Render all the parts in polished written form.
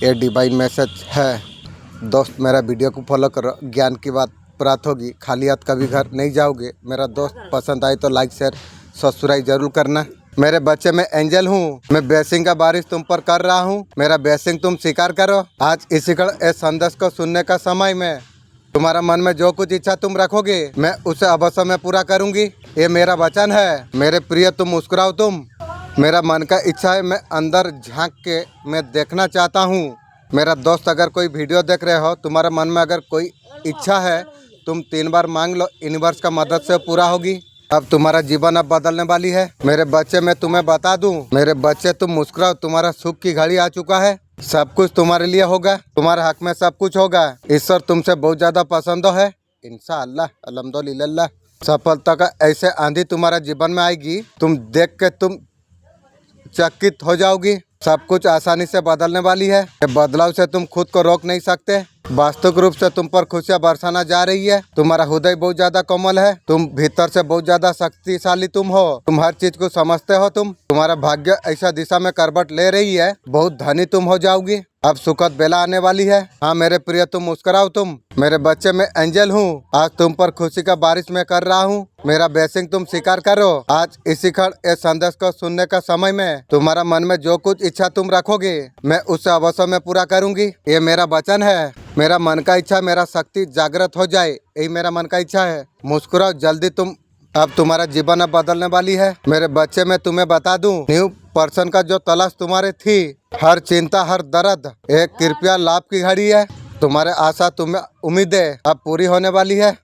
ये divine message है। दोस्त मेरा वीडियो को फॉलो करो, ज्ञान की बात प्राप्त होगी। खाली हाथ कभी घर नहीं जाओगे। मेरा दोस्त पसंद आए तो लाइक शेयर सब्सक्राइब जरूर करना। मेरे बच्चे मैं एंजल हूँ, मैं ब्लेसिंग का बारिश तुम पर कर रहा हूँ। मेरा ब्लेसिंग तुम स्वीकार करो। आज इसी इस संदेश को सुनने का समय में तुम्हारा मन में जो कुछ इच्छा तुम रखोगे मैं उसे अवश्य में पूरा करूंगी। ये मेरा वचन है। मेरे प्रिय तुम मुस्कुराओ। तुम मेरा मन का इच्छा है, मैं अंदर झांक के मैं देखना चाहता हूँ। मेरा दोस्त अगर कोई वीडियो देख रहे हो, तुम्हारे मन में अगर कोई इच्छा है तुम 3 बार मांग लो, यूनिवर्स का मदद से पूरा होगी। अब तुम्हारा जीवन अब बदलने वाली है। मेरे बच्चे मैं तुम्हें बता दूं, मेरे बच्चे तुम मुस्कुराओ, तुम्हारा सुख की घड़ी आ चुका है। सब कुछ तुम्हारे लिए होगा, तुम्हारे हक में सब कुछ होगा। ईश्वर तुमसे बहुत ज्यादा पसंद है। इंशाअल्लाह अल्हम्दुलिल्लाह। सफलता का ऐसे आंधी तुम्हारा जीवन में आएगी, तुम देख के तुम चकित हो जाओगी। सब कुछ आसानी से बदलने वाली है। ये बदलाव से तुम खुद को रोक नहीं सकते। वास्तविक रूप से तुम पर खुशियां बरसाना जा रही है। तुम्हारा हृदय बहुत ज्यादा कोमल है। तुम भीतर से बहुत ज्यादा शक्तिशाली तुम हो। तुम हर चीज को समझते हो। तुम्हारा भाग्य ऐसा दिशा में करवट ले रही है, बहुत धनी तुम हो जाओगी। अब सुखद बेला आने वाली है। हाँ मेरे प्रिय तुम मुस्कुराओ। तुम मेरे बच्चे मैं एंजल हूँ। आज तुम पर खुशी का बारिश मैं कर रहा हूँ। मेरा ब्लेसिंग तुम स्वीकार करो। आज इसी क्षण इस संदेश को सुनने का समय में तुम्हारा मन में जो कुछ इच्छा तुम रखोगे मैं उसे अवश्य में पूरा करूंगी। ये मेरा वचन है। मेरा मन का इच्छा मेरा शक्ति जागृत हो जाए, यही मेरा मन का इच्छा है। मुस्कुराओ जल्दी। तुम अब तुम्हारा जीवन अब बदलने वाली है। मेरे बच्चे मैं तुम्हें बता दूं, न्यू पर्सन का जो तलाश तुम्हारे थी, हर चिंता हर दर्द एक कृपया लाभ की घड़ी है। तुम्हारे आशा तुम्हें उम्मीदें अब पूरी होने वाली है।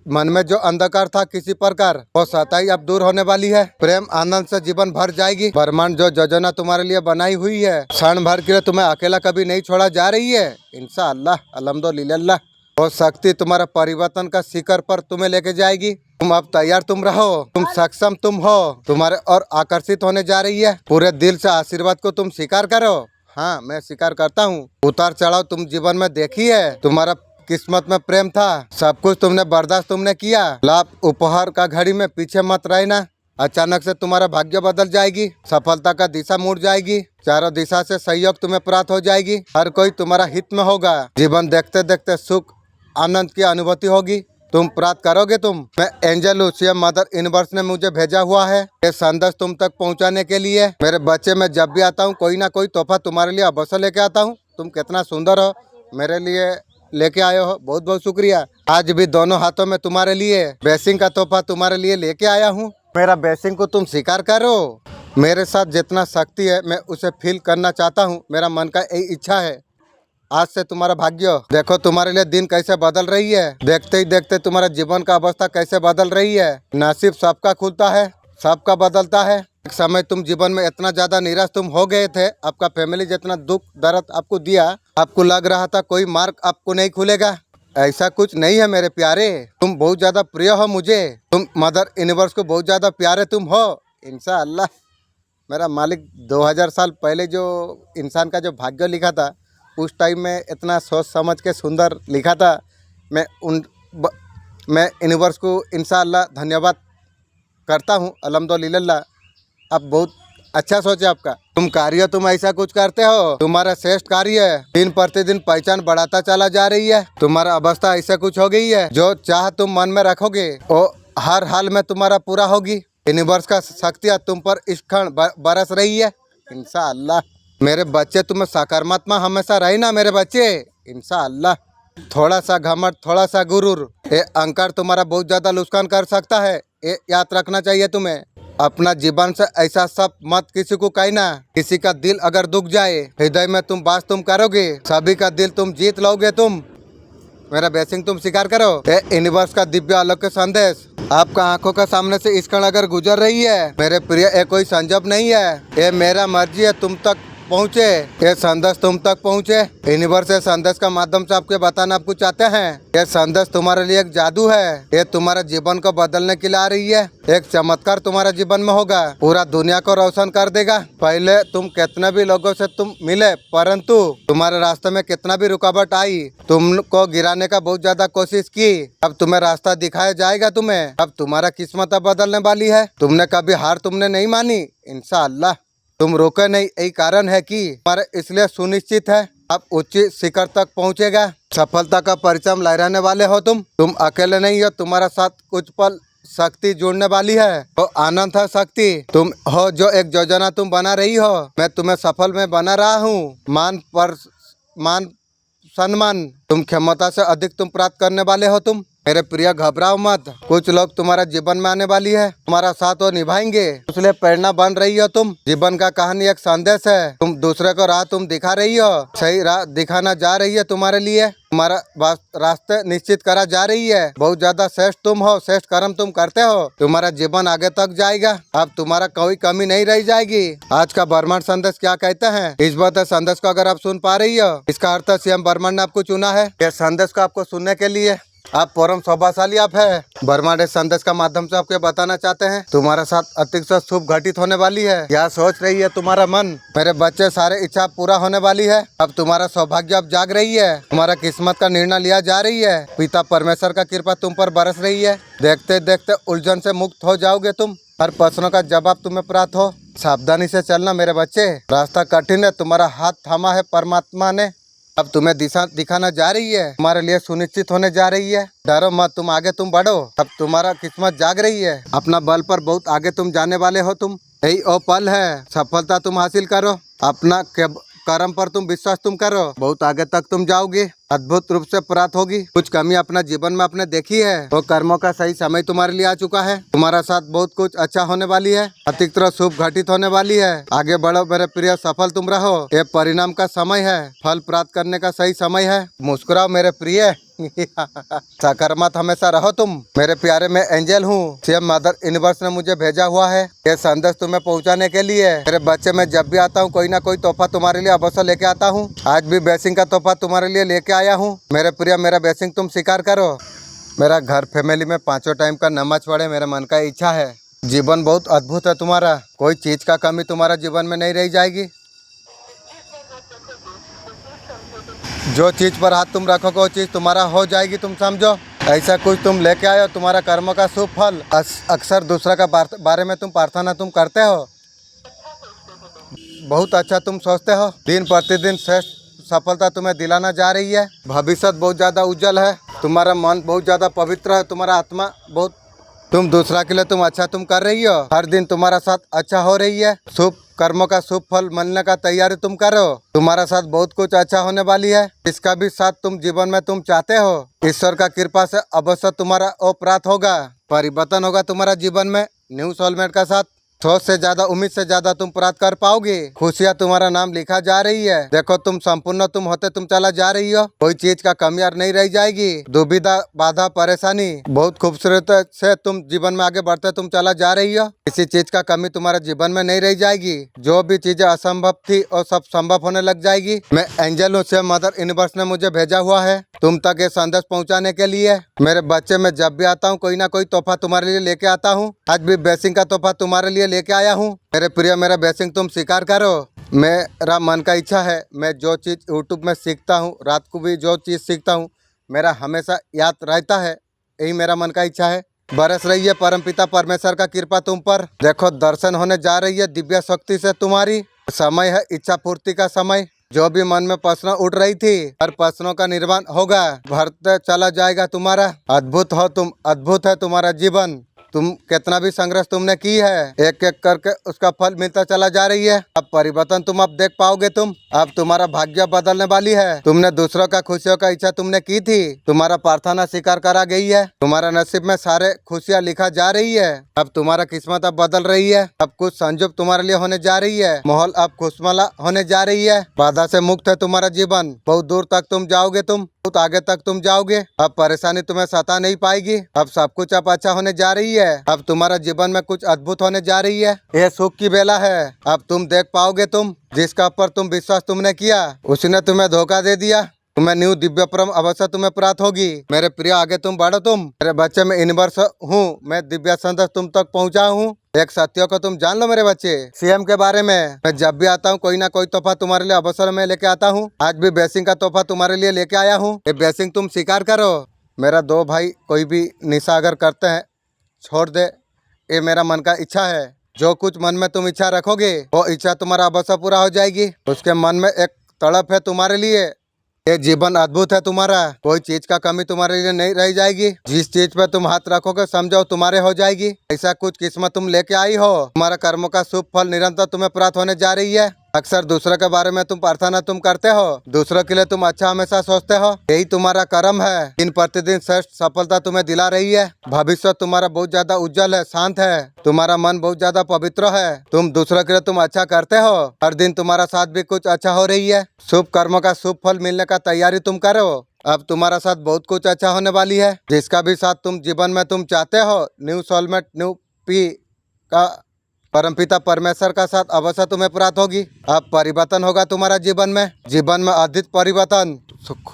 मन में जो अंधकार था किसी प्रकार वो सताई अब दूर होने वाली है। प्रेम आनंद से जीवन भर जाएगी। ब्रह्मांड जो योजना तुम्हारे लिए बनाई हुई है, क्षण भर के लिए तुम्हें अकेला कभी नहीं छोड़ा जा रही है। इंशाअल्लाह अल्हम्दुलिल्लाह। वो शक्ति तुम्हारा परिवर्तन का शिखर पर तुम्हें लेके जाएगी। तुम अब तैयार तुम रहो। तुम सक्षम तुम हो। तुम्हारे और आकर्षित होने जा रही है। पूरे दिल से आशीर्वाद को तुम स्वीकार करो। हाँ मैं स्वीकार करता हूँ। उतार चढ़ाव तुम जीवन में देखी है। तुम्हारा किस्मत में प्रेम था, सब कुछ तुमने बर्दाश्त तुमने किया। लाभ उपहार का घड़ी में पीछे मत रहना। अचानक से तुम्हारा भाग्य बदल जाएगी। सफलता का दिशा मुड़ जाएगी। चारों दिशा से सहयोग तुम्हें प्राप्त हो जाएगी। हर कोई तुम्हारा हित में होगा। जीवन देखते देखते सुख आनंद की अनुभूति होगी। तुम प्राप्त करोगे। मैं एंजल हूँ। सीएम मदर यूनिवर्स ने मुझे भेजा हुआ है ये संदेश तुम तक पहुँचाने के लिए। मेरे बच्चे मैं जब भी आता हूँ कोई ना कोई तोहफा तुम्हारे लिए अवश्य लेके आता हूँ। तुम कितना सुंदर हो, मेरे लिए लेके आए हो, बहुत बहुत शुक्रिया। आज भी दोनों हाथों में तुम्हारे लिए ब्लेसिंग का तोहफा तुम्हारे लिए लेके आया हूँ। मेरा ब्लेसिंग को तुम स्वीकार करो। मेरे साथ जितना शक्ति है मैं उसे फील करना चाहता हूँ। मेरा मन का यही इच्छा है। आज से तुम्हारा भाग्य देखो, तुम्हारे लिए दिन कैसे बदल रही है। देखते ही देखते तुम्हारा जीवन का अवस्था कैसे बदल रही है। नसीब सबका खुलता है, सबका बदलता है। एक समय तुम जीवन में इतना ज्यादा निराश तुम हो गए थे, आपका फैमिली जितना दुख दर्द आपको दिया, आपको लग रहा था कोई मार्ग आपको नहीं खुलेगा। ऐसा कुछ नहीं है मेरे प्यारे। तुम बहुत ज्यादा प्रिय हो मुझे। तुम मदर यूनिवर्स को बहुत ज्यादा प्यारे तुम हो। इंशाअल्लाह मेरा मालिक 2000 साल पहले जो इंसान का जो भाग्य लिखा था उस टाइम में इतना सोच समझ के सुंदर लिखा था। मैं यूनिवर्स को इंशाअल्लाह धन्यवाद करता हूँ। अल्हम्दुलिल्लाह। अब बहुत अच्छा सोचे आपका। तुम ऐसा कुछ करते हो, तुम्हारा श्रेष्ठ कार्य है। दिन प्रतिदिन पहचान बढ़ाता चला जा रही है। तुम्हारा अवस्था ऐसा कुछ हो गई है, जो चाह तुम मन में रखोगे वो हर हाल में तुम्हारा पूरा होगी। यूनिवर्स का शक्तियाँ तुम पर इस क्षण बरस रही है। इंशाअल्लाह मेरे बच्चे तुम्हें सकारात्मक हमेशा रहे ना मेरे बच्चे। इंशाअल्लाह थोड़ा सा घमंड थोड़ा सा गुरूर ये अहंकार तुम्हारा बहुत ज्यादा नुकसान कर सकता है। ये याद रखना चाहिए तुम्हें। अपना जीवन से ऐसा सब मत किसी को कहना। किसी का दिल अगर दुख जाए, हृदय में तुम बात तुम करोगे, सभी का दिल तुम जीत लोगे। तुम मेरा ब्लेसिंग तुम स्वीकार करो। ये यूनिवर्स का दिव्य अलौकिक संदेश आपका आंखों के सामने से इस क्षण अगर गुजर रही है मेरे प्रिय, ये कोई संजोग नहीं है। ये मेरा मर्जी है तुम तक पहुँचे, ये संदेश तुम तक पहुँचे। यूनिवर्स ये संदेश का माध्यम से आपके बताना आपको चाहते हैं। ये संदेश तुम्हारे लिए एक जादू है। ये तुम्हारे जीवन को बदलने के लिए आ रही है। एक चमत्कार तुम्हारे जीवन में होगा, पूरा दुनिया को रोशन कर देगा। पहले तुम कितने भी लोगों से तुम मिले, परंतु तुम्हारे रास्ते में कितना भी रुकावट आई, तुमको गिराने का बहुत ज्यादा कोशिश की, अब तुम्हें रास्ता दिखाया जाएगा। तुम्हें अब तुम्हारा किस्मत अब बदलने वाली है। तुमने कभी हार तुमने नहीं मानी। इंशाअल्लाह तुम रोके नहीं, यही कारण है कि हमारे इसलिए सुनिश्चित है आप उच्च शिखर तक पहुंचेगा। सफलता का परचम लहराने वाले हो तुम अकेले नहीं हो, तुम्हारा साथ कुछ पल शक्ति जुड़ने वाली है। तो आनंद है शक्ति, तुम हो जो एक योजना तुम बना रही हो, मैं तुम्हें सफल में बना रहा हूँ। मान सम्मान तुम क्षमता से अधिक तुम प्राप्त करने वाले हो। मेरे प्रिय घबराओ मत, कुछ लोग तुम्हारा जीवन में आने वाली है, तुम्हारा साथ वो निभाएंगे, इसलिए प्रेरणा बन रही हो तुम। जीवन का कहानी एक संदेश है, तुम दूसरे को राह तुम दिखा रही हो, सही राह दिखाना जा रही है तुम्हारे लिए, तुम्हारा रास्ते निश्चित करा जा रही है। बहुत ज्यादा श्रेष्ठ तुम हो, श्रेष्ठ कर्म तुम करते हो, तुम्हारा जीवन आगे तक जाएगा। अब तुम्हारा कोई कमी नहीं रह जाएगी। आज का ब्रह्मांड संदेश क्या कहते हैं, इस बात संदेश को अगर आप सुन पा रही हो, इसका अर्थ स्वयं ब्रह्मांड ने आपको चुना है ये संदेश को आपको सुनने के लिए। आप परम सौभाग्यशाली आप है। ब्रह्मांड इस संदेश का माध्यम से आपको बताना चाहते हैं तुम्हारे साथ अतिशय शुभ घटित होने वाली है। क्या सोच रही है तुम्हारा मन, मेरे बच्चे सारे इच्छा पूरा होने वाली है। अब तुम्हारा सौभाग्य अब जाग रही है, तुम्हारा किस्मत का निर्णय लिया जा रही है। पिता परमेश्वर का कृपा तुम पर बरस रही है। देखते देखते उलझन से मुक्त हो जाओगे तुम, हर प्रश्नों का जवाब तुम्हें प्राप्त हो। सावधानी से चलना मेरे बच्चे, रास्ता कठिन है, तुम्हारा हाथ थामा है परमात्मा ने। अब तुम्हें दिशा दिखाना जा रही है, तुम्हारे लिए सुनिश्चित होने जा रही है। डरो मत, तुम आगे तुम बढ़ो। अब तुम्हारा किस्मत जाग रही है, अपना बल पर बहुत आगे तुम जाने वाले हो। यही ओ पल है, सफलता तुम हासिल करो, अपना कर्म पर तुम विश्वास तुम करो, बहुत आगे तक तुम जाओगे, अद्भुत रूप से प्राप्त होगी। कुछ कमी अपना जीवन में आपने देखी है, वो कर्मों का सही समय तुम्हारे लिए आ चुका है। तुम्हारा साथ बहुत कुछ अच्छा होने वाली है, अतिरिक्त शुभ घटित होने वाली है। आगे बढ़ो मेरे प्रिय, सफल तुम रहो। ये परिणाम का समय है, फल प्राप्त करने का सही समय है। मुस्कुराओ मेरे प्रिय, सकारात्मक हमेशा रहो तुम मेरे प्यारे। मैं एंजल हूँ, सीएम मदर यूनिवर्स ने मुझे भेजा हुआ है ये संदेश तुम्हें पहुँचाने के लिए। मेरे बच्चे, मैं जब भी आता हूँ कोई ना कोई तोहफा तुम्हारे लिए अवश्य लेके आता हूँ। आज भी ब्लेसिंग का तोहफा तुम्हारे लिए लेके आया हूँ। मेरे प्रिय, मेरा ब्लेसिंग तुम स्वीकार करो। मेरा घर फैमिली में 5 टाइम का नमाज पढ़े, मेरे मन का इच्छा है। जीवन बहुत अद्भुत है तुम्हारा, कोई चीज का कमी तुम्हारा जीवन में नहीं रह जाएगी। जो चीज पर हाथ तुम रखोगे वो चीज तुम्हारा हो जाएगी, तुम समझो। ऐसा कुछ तुम लेके आए हो, तुम्हारा कर्म का शुभ फल। अक्सर दूसरा का बारे में तुम प्रार्थना तुम करते हो, बहुत अच्छा तुम सोचते हो। दिन प्रतिदिन श्रेष्ठ सफलता तुम्हें दिलाना जा रही है। भविष्य बहुत ज्यादा उज्जवल है, तुम्हारा मन बहुत ज्यादा पवित्र है, तुम्हारा आत्मा बहुत, तुम दूसरा के लिए तुम अच्छा तुम कर रही हो। हर दिन तुम्हारा साथ अच्छा हो रही है, शुभ कर्मों का शुभ फल मिलने का तैयारी तुम करो। तुम्हारा साथ बहुत कुछ अच्छा होने वाली है, इसका भी साथ तुम जीवन में तुम चाहते हो। ईश्वर का कृपा से अवश्य तुम्हारा वो प्राप्त होगा, परिवर्तन होगा तुम्हारा जीवन में। न्यू सोलमेट का साथ सोच से ज्यादा, उम्मीद से ज्यादा तुम प्राप्त कर पाओगे। खुशियाँ तुम्हारा नाम लिखा जा रही है। देखो तुम संपूर्ण तुम होते तुम चला जा रही हो, कोई चीज का कमी और नहीं रह जाएगी। दुविधा, बाधा, परेशानी, बहुत खूबसूरत से तुम जीवन में आगे बढ़ते तुम चला जा रही हो। किसी चीज का कमी तुम्हारे जीवन में नहीं रह जाएगी। जो भी चीजें असंभव थी और सब संभव होने लग जाएगी। मैं एंजल हूँ, से मदर यूनिवर्स ने मुझे भेजा हुआ है तुम तक ये संदेश पहुंचाने के लिए। मेरे बच्चे, मैं जब भी आता हूँ कोई ना कोई तोहफा तुम्हारे लिए लेके आता हूँ। आज भी ब्लेसिंग का तोहफा तुम्हारे लिए लेके आया हूँ। मेरे प्रिय, मेरा ब्लेसिंग तुम स्वीकार करो। मेरा मन का इच्छा है, मैं जो चीज़ यूट्यूब में सीखता हूँ, रात को भी जो चीज़ सीखता हूँ, मेरा हमेशा याद रहता है। यही मेरा मन का इच्छा है। बरस रही है परमपिता परमेश्वर का कृपा तुम पर। देखो दर्शन होने जा रही है दिव्य शक्ति से तुम्हारी। समय है इच्छा पूर्ति का समय। जो भी मन में प्रश्न उठ रही थी, हर प्रश्नों का निर्माण होगा, भरते चला जाएगा तुम्हारा। अद्भुत हो तुम, अद्भुत है तुम्हारा जीवन। तुम कितना भी संघर्ष तुमने की है, एक एक करके उसका फल मिलता चला जा रही है। अब परिवर्तन तुम अब देख पाओगे तुम। अब तुम्हारा भाग्य बदलने वाली है। तुमने दूसरों का खुशियों का इच्छा तुमने की थी, तुम्हारा प्रार्थना स्वीकार करा गई है। तुम्हारा नसीब में सारे खुशियाँ लिखा जा रही है। अब तुम्हारा किस्मत अब बदल रही है। अब कुछ संजोग तुम्हारे लिए होने जा रही है। माहौल अब खुशमला होने जा रही है। बाधा से मुक्त है तुम्हारा जीवन। बहुत दूर तक तुम जाओगे, तुम बहुत आगे तक तुम जाओगे। अब परेशानी तुम्हें सता नहीं पाएगी। अब सब कुछ अब अच्छा होने जा रही है। अब तुम्हारा जीवन में कुछ अद्भुत होने जा रही है। यह सुख की बेला है। अब तुम देख पाओगे, तुम जिसका ऊपर तुम विश्वास तुमने किया, उसने तुम्हें धोखा दे दिया। तुम्हें न्यू दिव्य परम अवश्य तुम्हें प्राप्त होगी। मेरे प्रिय, आगे तुम बढ़ो। तुम मेरे बच्चे, में यूनिवर्स हूँ, मैं दिव्य संदेश तुम तक पहुँचा हूँ। एक सत्य को तुम जान लो मेरे बच्चे, सीएम के बारे में। मैं जब भी आता हूँ कोई ना कोई तोहफा तुम्हारे लिए अवसर में लेके आता हूँ। आज भी ब्लेसिंग का तोहफा तुम्हारे लिए लेके आया हूँ। ये ब्लेसिंग तुम स्वीकार करो। मेरा 2 भाई कोई भी निशा अगर करते हैं, छोड़ दे, ये मेरा मन का इच्छा है। जो कुछ मन में तुम इच्छा रखोगे वो इच्छा तुम्हारा अवश्य पूरा हो जाएगी। उसके मन में एक तड़प है तुम्हारे लिए। ये जीवन अद्भुत है तुम्हारा, कोई चीज का कमी तुम्हारे लिए नहीं रह जाएगी। जिस चीज पे तुम हाथ रखोगे समझो तुम्हारे हो जाएगी। ऐसा कुछ किस्मत तुम लेके आई हो। तुम्हारा कर्मों का शुभ फल निरंतर तुम्हें प्राप्त होने जा रही है। अक्सर दूसरों के बारे में तुम प्रार्थना तुम करते हो, दूसरों के लिए तुम अच्छा हमेशा सोचते हो। यही तुम्हारा कर्म है, दिन प्रतिदिन श्रेष्ठ सफलता तुम्हें दिला रही है। भविष्य तुम्हारा बहुत ज्यादा उज्जवल है, शांत है। तुम्हारा मन बहुत ज्यादा पवित्र है। तुम दूसरों के लिए तुम अच्छा करते हो। हर दिन तुम्हारा साथ भी कुछ अच्छा हो रही है। शुभ कर्मों का शुभ फल मिलने का तैयारी तुम करो। अब तुम्हारा साथ बहुत कुछ अच्छा होने वाली है। जिसका भी साथ तुम जीवन में तुम चाहते हो, न्यू सोलमेट न्यू पी का परमपिता परमेश्वर का साथ अवश्य तुम्हें प्राप्त होगी। अब परिवर्तन होगा तुम्हारा जीवन में अधिक परिवर्तन।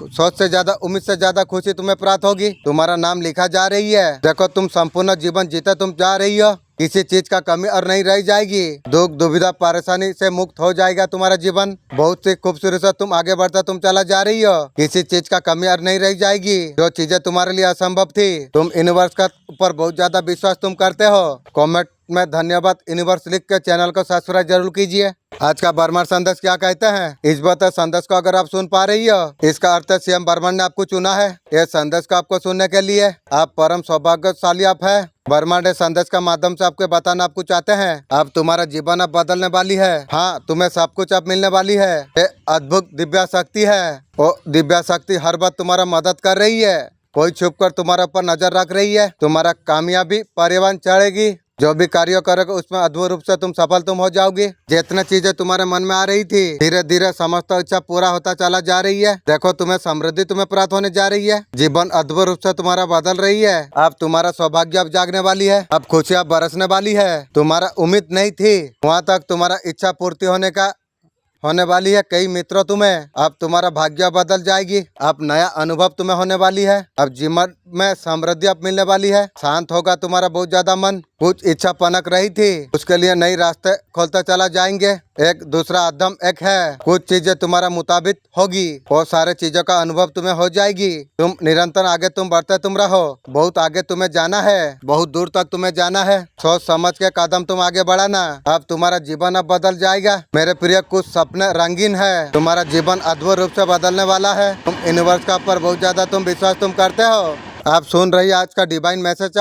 सोच से ज्यादा, उम्मीद से ज्यादा खुशी तुम्हें प्राप्त होगी। तुम्हारा नाम लिखा जा रही है। देखो तुम संपूर्ण जीवन जीते तुम जा रही हो। किसी चीज का कमी और नहीं रह जाएगी। दुख दुविधा परेशानी से मुक्त हो जाएगा तुम्हारा जीवन। बहुत सी खूबसूरत से तुम आगे बढ़ता तुम चला जा रही हो। किसी चीज का कमी और नहीं रह जाएगी। जो चीजें तुम्हारे लिए असंभव थी, तुम यूनिवर्स का ऊपर बहुत ज्यादा विश्वास तुम करते हो। कमेंट में धन्यवाद यूनिवर्स लिख के चैनल को सब्सक्राइब जरूर कीजिए। आज का बर्मन संदेश क्या कहते हैं, इस बात संदेश को अगर आप सुन पा रही हो, इसका अर्थ सीएम बर्मन ने आपको चुना है। ये संदेश को आपको सुनने के लिए आप परम सौभाग्यशाली आप है। बर्मन ने संदेश का माध्यम से आपको बताना आपको चाहते हैं, अब तुम्हारा जीवन अब बदलने वाली है। हाँ, तुम्हें सब कुछ अब मिलने वाली है। ये अद्भुत दिव्या शक्ति है। वो दिव्या शक्ति हर बात तुम्हारा मदद कर रही है। कोई छुप कर तुम्हारे ऊपर नजर रख रही है। तुम्हारा कामयाबी परिवहन चढ़ेगी। जो भी कार्य करोगे उसमें अद्भुत रूप से तुम सफल तुम हो जाओगे। जितनी चीजें तुम्हारे मन में आ रही थी, धीरे धीरे समस्त इच्छा पूरा होता चला जा रही है। देखो तुम्हें समृद्धि तुम्हें प्राप्त होने जा रही है। जीवन अद्भुत रूप से तुम्हारा बदल रही है। अब तुम्हारा सौभाग्य अब जागने वाली है। अब खुशियाँ बरसने वाली है। तुम्हारा उम्मीद नहीं थी, वहाँ तक तुम्हारा इच्छा पूर्ति होने वाली है। कई मित्रों तुम्हें अब तुम्हारा भाग्य बदल जाएगी। अब नया अनुभव तुम्हें होने वाली है। अब जीवन में समृद्धि अब मिलने वाली है। शांत होगा तुम्हारा बहुत ज्यादा मन। कुछ इच्छा पनक रही थी, उसके लिए नई रास्ते खोलते चला जाएंगे। एक दूसरा अध्यम एक है। कुछ चीजें तुम्हारा मुताबिक होगी। वो सारे चीजों का अनुभव तुम्हें हो जाएगी। तुम निरंतर आगे तुम बढ़ते तुम रहो। बहुत आगे तुम्हें जाना है, बहुत दूर तक तुम्हें जाना है। सोच समझ के कदम तुम आगे बढ़ाना। अब तुम्हारा जीवन अब बदल जाएगा। मेरे प्रिय, कुछ सपने रंगीन है। तुम्हारा जीवन अद्भुत रूप से बदलने वाला है। तुम यूनिवर्स का ऊपर बहुत ज्यादा तुम विश्वास तुम करते हो। आप सुन रही आज का डिवाइन मैसेज।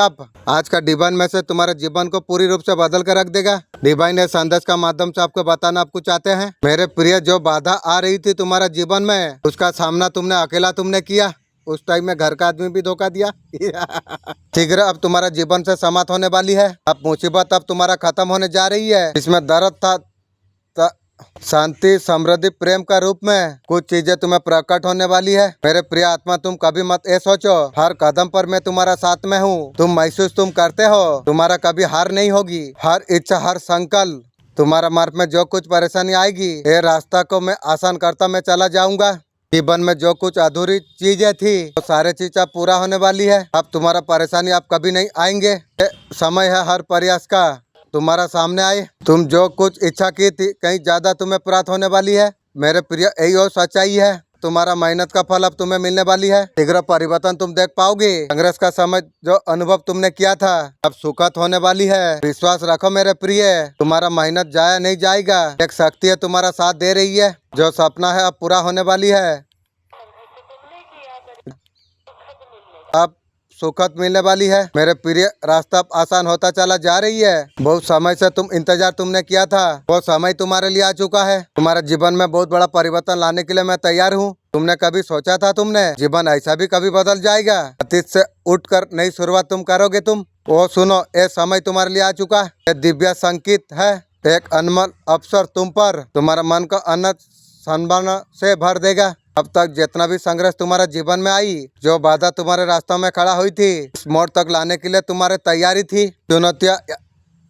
आज का डिवाइन मैसेज तुम्हारे जीवन को पूरी रूप से बदल कर रख देगा। डिवाइन ने संदेश का माध्यम से आपको बताना आपको चाहते हैं, मेरे प्रिय, जो बाधा आ रही थी तुम्हारे जीवन में, उसका सामना तुमने अकेला तुमने किया। उस टाइम में घर का आदमी भी धोखा दिया। शीघ्र अब तुम्हारा जीवन से समाप्त होने वाली है। अब मुसीबत अब तुम्हारा खत्म होने जा रही है। इसमें दर्द था, शांति समृद्धि प्रेम का रूप में कुछ चीजें तुम्हें प्रकट होने वाली है। मेरे प्रिय आत्मा, तुम कभी मत ये सोचो हर कदम पर मैं तुम्हारा साथ में हूँ। तुम महसूस तुम करते हो तुम्हारा कभी हार नहीं होगी। हर इच्छा, हर संकल्प, तुम्हारा मार्ग में जो कुछ परेशानी आएगी, ये रास्ता को मैं आसान करता मैं चला जाऊंगा। जीवन में जो कुछ अधूरी चीजें थी, वो सारे चीज अब पूरा होने वाली है। अब तुम्हारा परेशानी आप कभी नहीं आएंगे। समय है हर प्रयास का तुम्हारा सामने आए। तुम जो कुछ इच्छा की थी, कहीं ज्यादा तुम्हें प्राप्त होने वाली है। मेरे प्रिय, यही और सच्चाई है। तुम्हारा मेहनत का फल अब तुम्हें मिलने वाली है। शीघ्र परिवर्तन तुम देख पाओगे। संघर्ष का समय जो अनुभव तुमने किया था, अब सुखद होने वाली है। विश्वास रखो मेरे प्रिय, तुम्हारा मेहनत जाया नहीं जाएगा। एक शक्ति है तुम्हारा साथ दे रही है। जो सपना है अब पूरा होने वाली है। अब सुखद मिलने वाली है। मेरे प्रिय, रास्ता अब आसान होता चला जा रही है। बहुत समय से तुम इंतजार तुमने किया था, वो समय तुम्हारे लिए आ चुका है। तुम्हारे जीवन में बहुत बड़ा परिवर्तन लाने के लिए मैं तैयार हूँ। तुमने कभी सोचा था तुमने जीवन ऐसा भी कभी बदल जाएगा? अतीत से उठकर नई शुरुआत तुम करोगे तुम। वो सुनो, ये समय तुम्हारे लिए आ चुका है। ये दिव्य संकेत है। एक अनमोल अवसर तुम पर तुम्हारा मन को अनंत संभावना से भर देगा। अब तक जितना भी संघर्ष तुम्हारे जीवन में आई, जो बाधा तुम्हारे रास्ते में खड़ा हुई थी, इस मोड़ तक लाने के लिए तुम्हारे तैयारी थी। चुनौतियाँ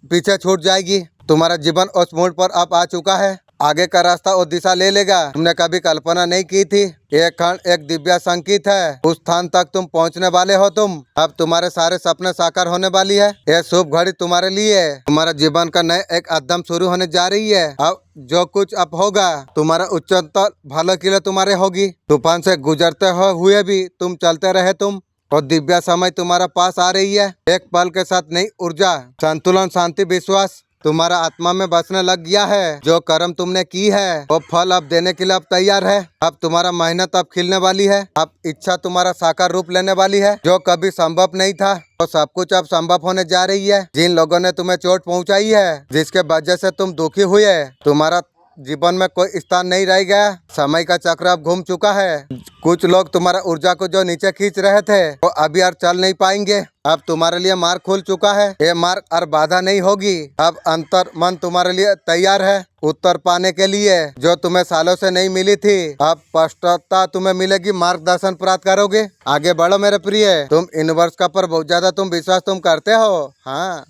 पीछे छूट जाएगी। तुम्हारा जीवन उस मोड़ पर अब आ चुका है। आगे का रास्ता और दिशा ले लेगा। तुमने कभी कल्पना नहीं की थी। एक खंड एक दिव्य संकेत है। उस स्थान तक तुम पहुंचने वाले हो। तुम अब तुम्हारे सारे सपने साकार होने वाली है। यह शुभ घड़ी तुम्हारे लिए है। तुम्हारा जीवन का नए एक अध्ययन शुरू होने जा रही है। अब जो कुछ अब होगा, तुम्हारा उच्चतर भले के लिए तुम्हारे होगी। तूफान से गुजरते हुए भी तुम चलते रहे तुम, और दिव्य समय तुम्हारा पास आ रही है। एक पल के साथ नई ऊर्जा, संतुलन, शांति, विश्वास तुम्हारा आत्मा में बसने लग गया है। जो कर्म तुमने की है वो फल अब देने के लिए अब तैयार है। अब तुम्हारा मेहनत अब खिलने वाली है। अब इच्छा तुम्हारा साकार रूप लेने वाली है। जो कभी संभव नहीं था वो सब कुछ अब संभव होने जा रही है। जिन लोगों ने तुम्हें चोट पहुंचाई है, जिसके वजह से तुम दुखी हुए, तुम्हारा जीवन में कोई स्थान नहीं रह गया। समय का चक्र अब घूम चुका है। कुछ लोग तुम्हारा ऊर्जा को जो नीचे खींच रहे थे वो अभी और चल नहीं पाएंगे। अब तुम्हारे लिए मार्ग खुल चुका है। ये मार्ग और बाधा नहीं होगी। अब अंतर मन तुम्हारे लिए तैयार है उत्तर पाने के लिए जो तुम्हें सालों से नहीं मिली थी। अब स्पष्टता तुम्हें मिलेगी, मार्गदर्शन प्राप्त करोगे। आगे बढ़ो मेरे प्रिय। तुम यूनिवर्स का पर बहुत ज्यादा तुम विश्वास तुम करते हो। हाँ,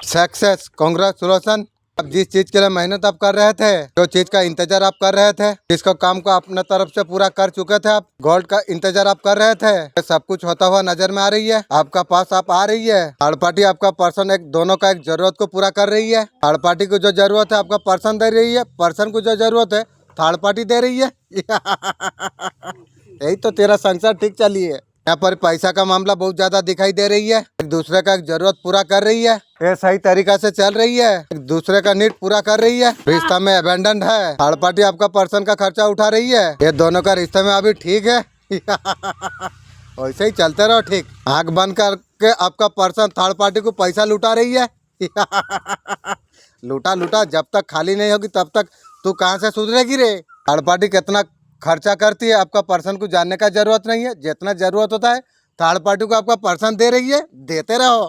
सक्सेस, कांग्रेचुलेसन। अब जिस चीज के लिए मेहनत आप कर रहे थे, जो चीज का इंतजार आप कर रहे थे, जिसको काम को अपने तरफ से पूरा कर चुके थे, आप गोल्ड का इंतजार आप कर रहे थे, ये सब कुछ होता हुआ नजर में आ रही है। आपका पास आप आ रही है। थर्ड पार्टी आपका पर्सन एक दोनों का एक जरूरत को पूरा कर रही है। थर्ड पार्टी को जो जरूरत है आपका पर्सन दे रही है, पर्सन को जो जरूरत है थर्ड पार्टी दे रही है। यही तो तेरा संसार ठीक चली है। यहाँ पर पैसा का मामला बहुत ज्यादा दिखाई दे रही है। एक दूसरे का जरूरत पूरा कर रही है। ये सही तरीका से चल रही है। एक दूसरे का नीड पूरा कर रही है। रिश्ता में अबेंडेंट है। थर्ड पार्टी आपका पर्सन का खर्चा उठा रही है। ये दोनों का रिश्ते में अभी ठीक है। वैसे ही चलते रहो ठीक। आंख बंद करके आपका पर्सन थर्ड पार्टी को पैसा लुटा रही है। लूटा लूटा, जब तक खाली नहीं होगी तब तक तू कहाँ से सुधरेगी रे। थर्ड पार्टी कितना खर्चा करती है आपका पर्सन को जानने का जरूरत नहीं है। जितना जरूरत होता है थर्ड पार्टी को आपका पर्सन दे रही है, देते रहो।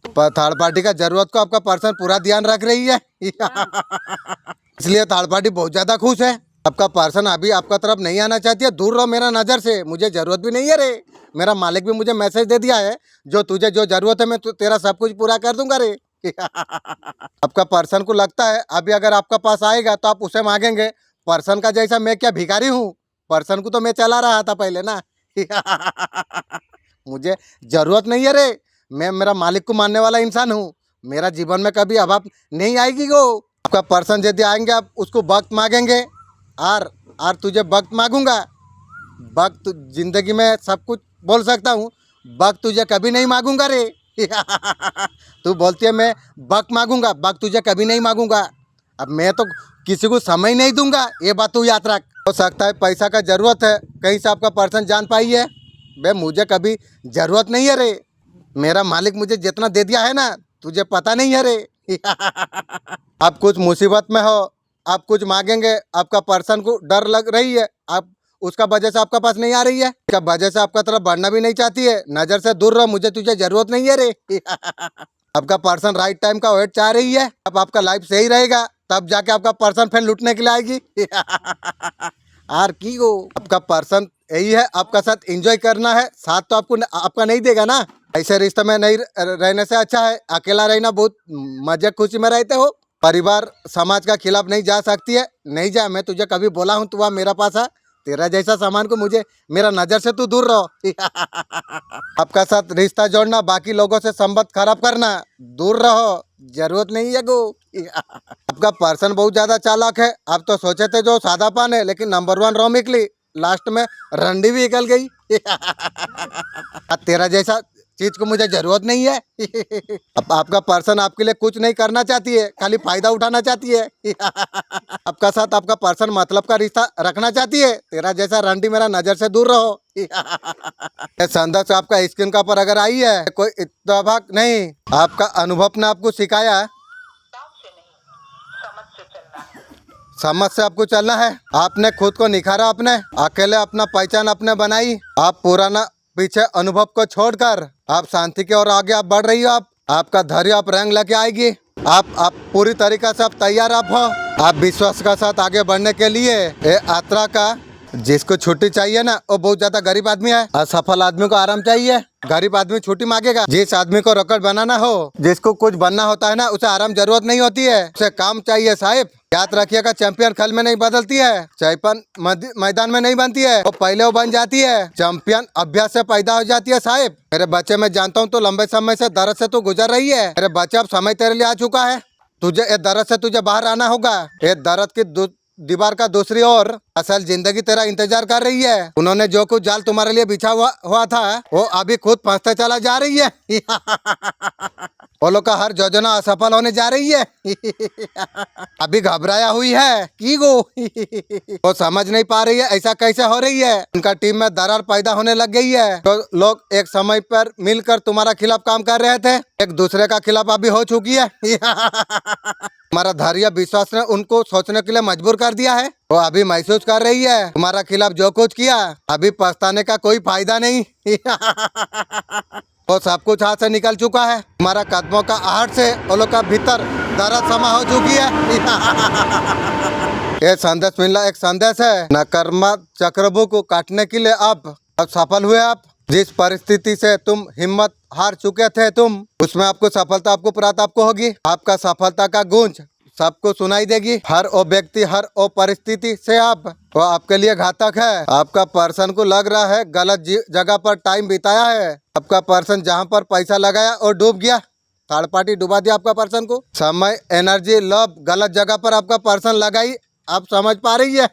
पर थर्ड पार्टी का जरूरत को आपका पर्सन पूरा ध्यान रख रही है। इसलिए थर्ड पार्टी बहुत ज्यादा खुश है। आपका पर्सन अभी आपका तरफ नहीं आना चाहती है। दूर रहो मेरा नजर से, मुझे जरूरत भी नहीं है रे। मेरा मालिक भी मुझे मैसेज दे दिया है, जो तुझे जो जरूरत है मैं तेरा सब कुछ पूरा कर दूंगा रे। आपका पर्सन को लगता है अभी अगर आपका पास आएगा तो आप उसे मांगेंगे। पर्सन का जैसा मैं क्या भिखारी हूँ? पर्सन को तो मैं चला रहा था पहले ना। मुझे जरूरत नहीं है रे। मैं मेरा मालिक को मानने वाला इंसान हूँ। मेरा जीवन में कभी अभाव नहीं आएगी। वो आपका पर्सन यदि आएंगे आप उसको वक्त मांगेंगे। और तुझे वक्त मांगूंगा। वक्त जिंदगी में सब कुछ बोल सकता हूँ, वक्त तुझे कभी नहीं मांगूंगा रे। तू बोलती है मैं वक्त मांगूंगा, वक्त तुझे कभी नहीं मांगूंगा। अब मैं तो किसी को समय नहीं दूंगा, ये बात तू याद रख। हो सकता है पैसा का जरूरत है, कहीं से आपका पर्सन जान पाई है। बे मुझे कभी जरूरत नहीं है रे। मेरा मालिक मुझे जितना दे दिया है ना, तुझे पता नहीं है रे। आप कुछ मुसीबत में हो, आप कुछ मांगेंगे, आपका पर्सन को डर लग रही है, आप उसका वजह से आपका पास नहीं आ रही है, उसका वजह से आपका तरफ बढ़ना भी नहीं चाहती है। नजर से दूर रहो, मुझे तुझे जरूरत नहीं है रे। आपका पर्सन राइट टाइम का वेट चाह रही है। अब आपका लाइफ सही रहेगा तब जाके आपका पर्सन फिर लूटने के लिए आएगी। आर की हो आपका पर्सन यही है, आपका साथ एंजॉय करना है। साथ तो आपको आपका नहीं देगा ना। ऐसे रिश्ते में नहीं रहने से अच्छा है अकेला रहना। बहुत मजे खुशी में रहते हो। परिवार समाज का खिलाफ नहीं जा सकती है, नहीं जा। मैं तुझे कभी बोला हूँ तू मेरा पास आ। तेरा जैसा सामान को मुझे मेरा नजर से तू दूर रहो। आपका साथ रिश्ता जोड़ना, बाकी लोगों से संबंध खराब करना, दूर रहो, जरूरत नहीं है गो। आपका पर्सन बहुत ज्यादा चालाक है। आप तो सोचे थे जो सादापन है, लेकिन नंबर 1 रो निकली, लास्ट में रंडी भी निकल गई। तेरा जैसा चीज को मुझे जरूरत नहीं है। अब आपका पर्सन आपके लिए कुछ नहीं करना चाहती है, खाली फायदा उठाना चाहती है। आपका साथ आपका पर्सन मतलब का रिश्ता रखना चाहती है। तेरा जैसा रंडी मेरा नजर से दूर रहो। ये संदेश आपका स्क्रीन का पर अगर आई है, कोई इत्तेफाक नहीं, आपका अनुभव ने आपको सिखाया, समझ से आपको चलना है। आपने खुद को निखारा, आपने अकेले अपना पहचान आपने बनाई। आप पुराना पीछे अनुभव को छोड़कर आप शांति की ओर आगे आप बढ़ रही हो। आपका धैर्य आप रंग लेके आएगी। आप पूरी तरीके से आप तैयार आप हो। आप विश्वास के साथ आगे बढ़ने के लिए ये यात्रा का जिसको छुट्टी चाहिए ना वो बहुत ज्यादा गरीब आदमी है। असफल आदमी को आराम चाहिए, गरीब आदमी छुट्टी मांगेगा। जिस आदमी को रॉकेट बनाना हो, जिसको कुछ बनना होता है ना, उसे आराम जरूरत नहीं होती है, उसे काम चाहिए साहिब। याद रखिएगा, चैंपियन खेल में नहीं बदलती है, चैंपियन मैदान में नहीं बनती है, वो पहले वो बन जाती है। चैंपियन अभ्यास से पैदा हो जाती है साहिब। मेरे बच्चे, मैं जानता हूँ तो लंबे समय से दर्द से तू गुजर रही है। मेरे बच्चे, अब समय तेरे लिए आ चुका है। तुझे ये दर्द से तुझे बाहर आना होगा। ये दर्द की दीवार का दूसरी ओर असल जिंदगी तेरा इंतजार कर रही है। उन्होंने जो कुछ जाल तुम्हारे लिए बिछा हुआ था, वो अभी खुद फंसते चला जा रही है। वो लोग का हर योजना असफल होने जा रही है। अभी घबराया हुई है की गो। वो समझ नहीं पा रही है ऐसा कैसे हो रही है। उनका टीम में दरार पैदा होने लग गई है। तो लोग एक समय पर मिलकर तुम्हारा खिलाफ काम कर रहे थे, एक दूसरे का खिलाफ अभी हो चुकी है। तुम्हारा धैर्य विश्वास ने उनको सोचने के लिए मजबूर कर दिया है। वो अभी महसूस कर रही है तुम्हारा खिलाफ जो कुछ किया, अभी पछताने का कोई फायदा नहीं। वो सब कुछ हाथ से निकल चुका है। तुम्हारा कदमों का आहट से वो लोग का भीतर दर्द समा हो चुकी है। ये संदेश मिलना एक संदेश है। नकर्मा चक्रबू को काटने के लिए अब सफल हुए आप। जिस परिस्थिति से तुम हिम्मत हार चुके थे तुम, उसमें आपको सफलता आपको प्राप्त आपको होगी। आपका सफलता का गूंज सबको सुनाई देगी। हर वो व्यक्ति, हर वो परिस्थिति से वो आपके लिए घातक है। आपका पर्सन को लग रहा है गलत जगह पर टाइम बिताया है। आपका पर्सन जहाँ पर पैसा लगाया और डूब गया, थर्ड पार्टी डुबा दिया आपका पर्सन को। समय, एनर्जी, लव गलत जगह पर आपका पर्सन लगाई। आप समझ पा रही है।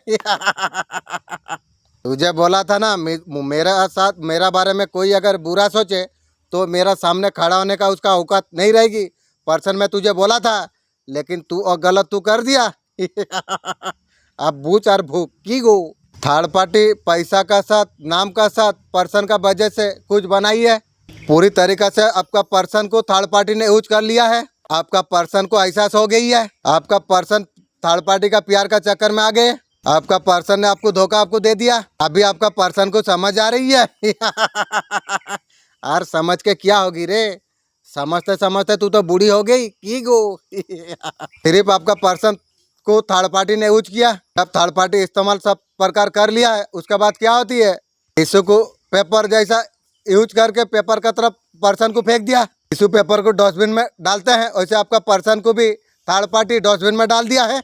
तुझे बोला था ना, मेरा साथ, मेरा बारे में कोई अगर बुरा सोचे तो मेरा सामने खड़ा होने का उसका औकात नहीं रहेगी। पर्सन में तुझे बोला था, लेकिन तू और गलत तू कर दिया। अब बूझ और भूख की गो। थर्ड पार्टी पैसा का साथ, नाम का साथ, पर्सन का बजट से कुछ बनाई है। पूरी तरीका से आपका पर्सन को थर्ड पार्टी ने यूज कर लिया है। आपका पर्सन को एहसास हो गई है। आपका पर्सन थर्ड पार्टी का प्यार का चक्कर में आ गए। आपका पर्सन ने आपको धोखा आपको दे दिया। अभी आपका पर्सन को समझ आ रही है। यार समझ के क्या होगी रे, समझते समझते तू तो बूढ़ी हो गई की गो। सिर्फ आपका पर्सन को थर्ड पार्टी ने यूज किया। जब थर्ड पार्टी इस्तेमाल सब प्रकार कर लिया है, उसके बाद क्या होती है, टिश्यू को पेपर जैसा यूज करके पेपर का तरफ पर्सन को फेंक दिया। टिश्यू पेपर को डस्टबिन में डालते हैं, वैसे आपका पर्सन को भी थर्ड पार्टी डस्टबिन में डाल दिया है।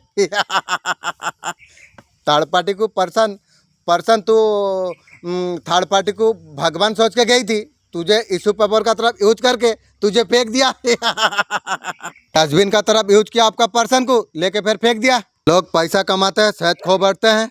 थर्ड पार्टी को पर्सन तो थर्ड पार्टी को भगवान सोच के गई थी, तुझे इशू पेपर का तरफ यूज करके तुझे फेंक दिया। डस्टबिन का तरफ यूज किया, आपका पर्सन को लेके फिर फेंक दिया। लोग पैसा कमाते हैं, सेहत खो बैठते हैं।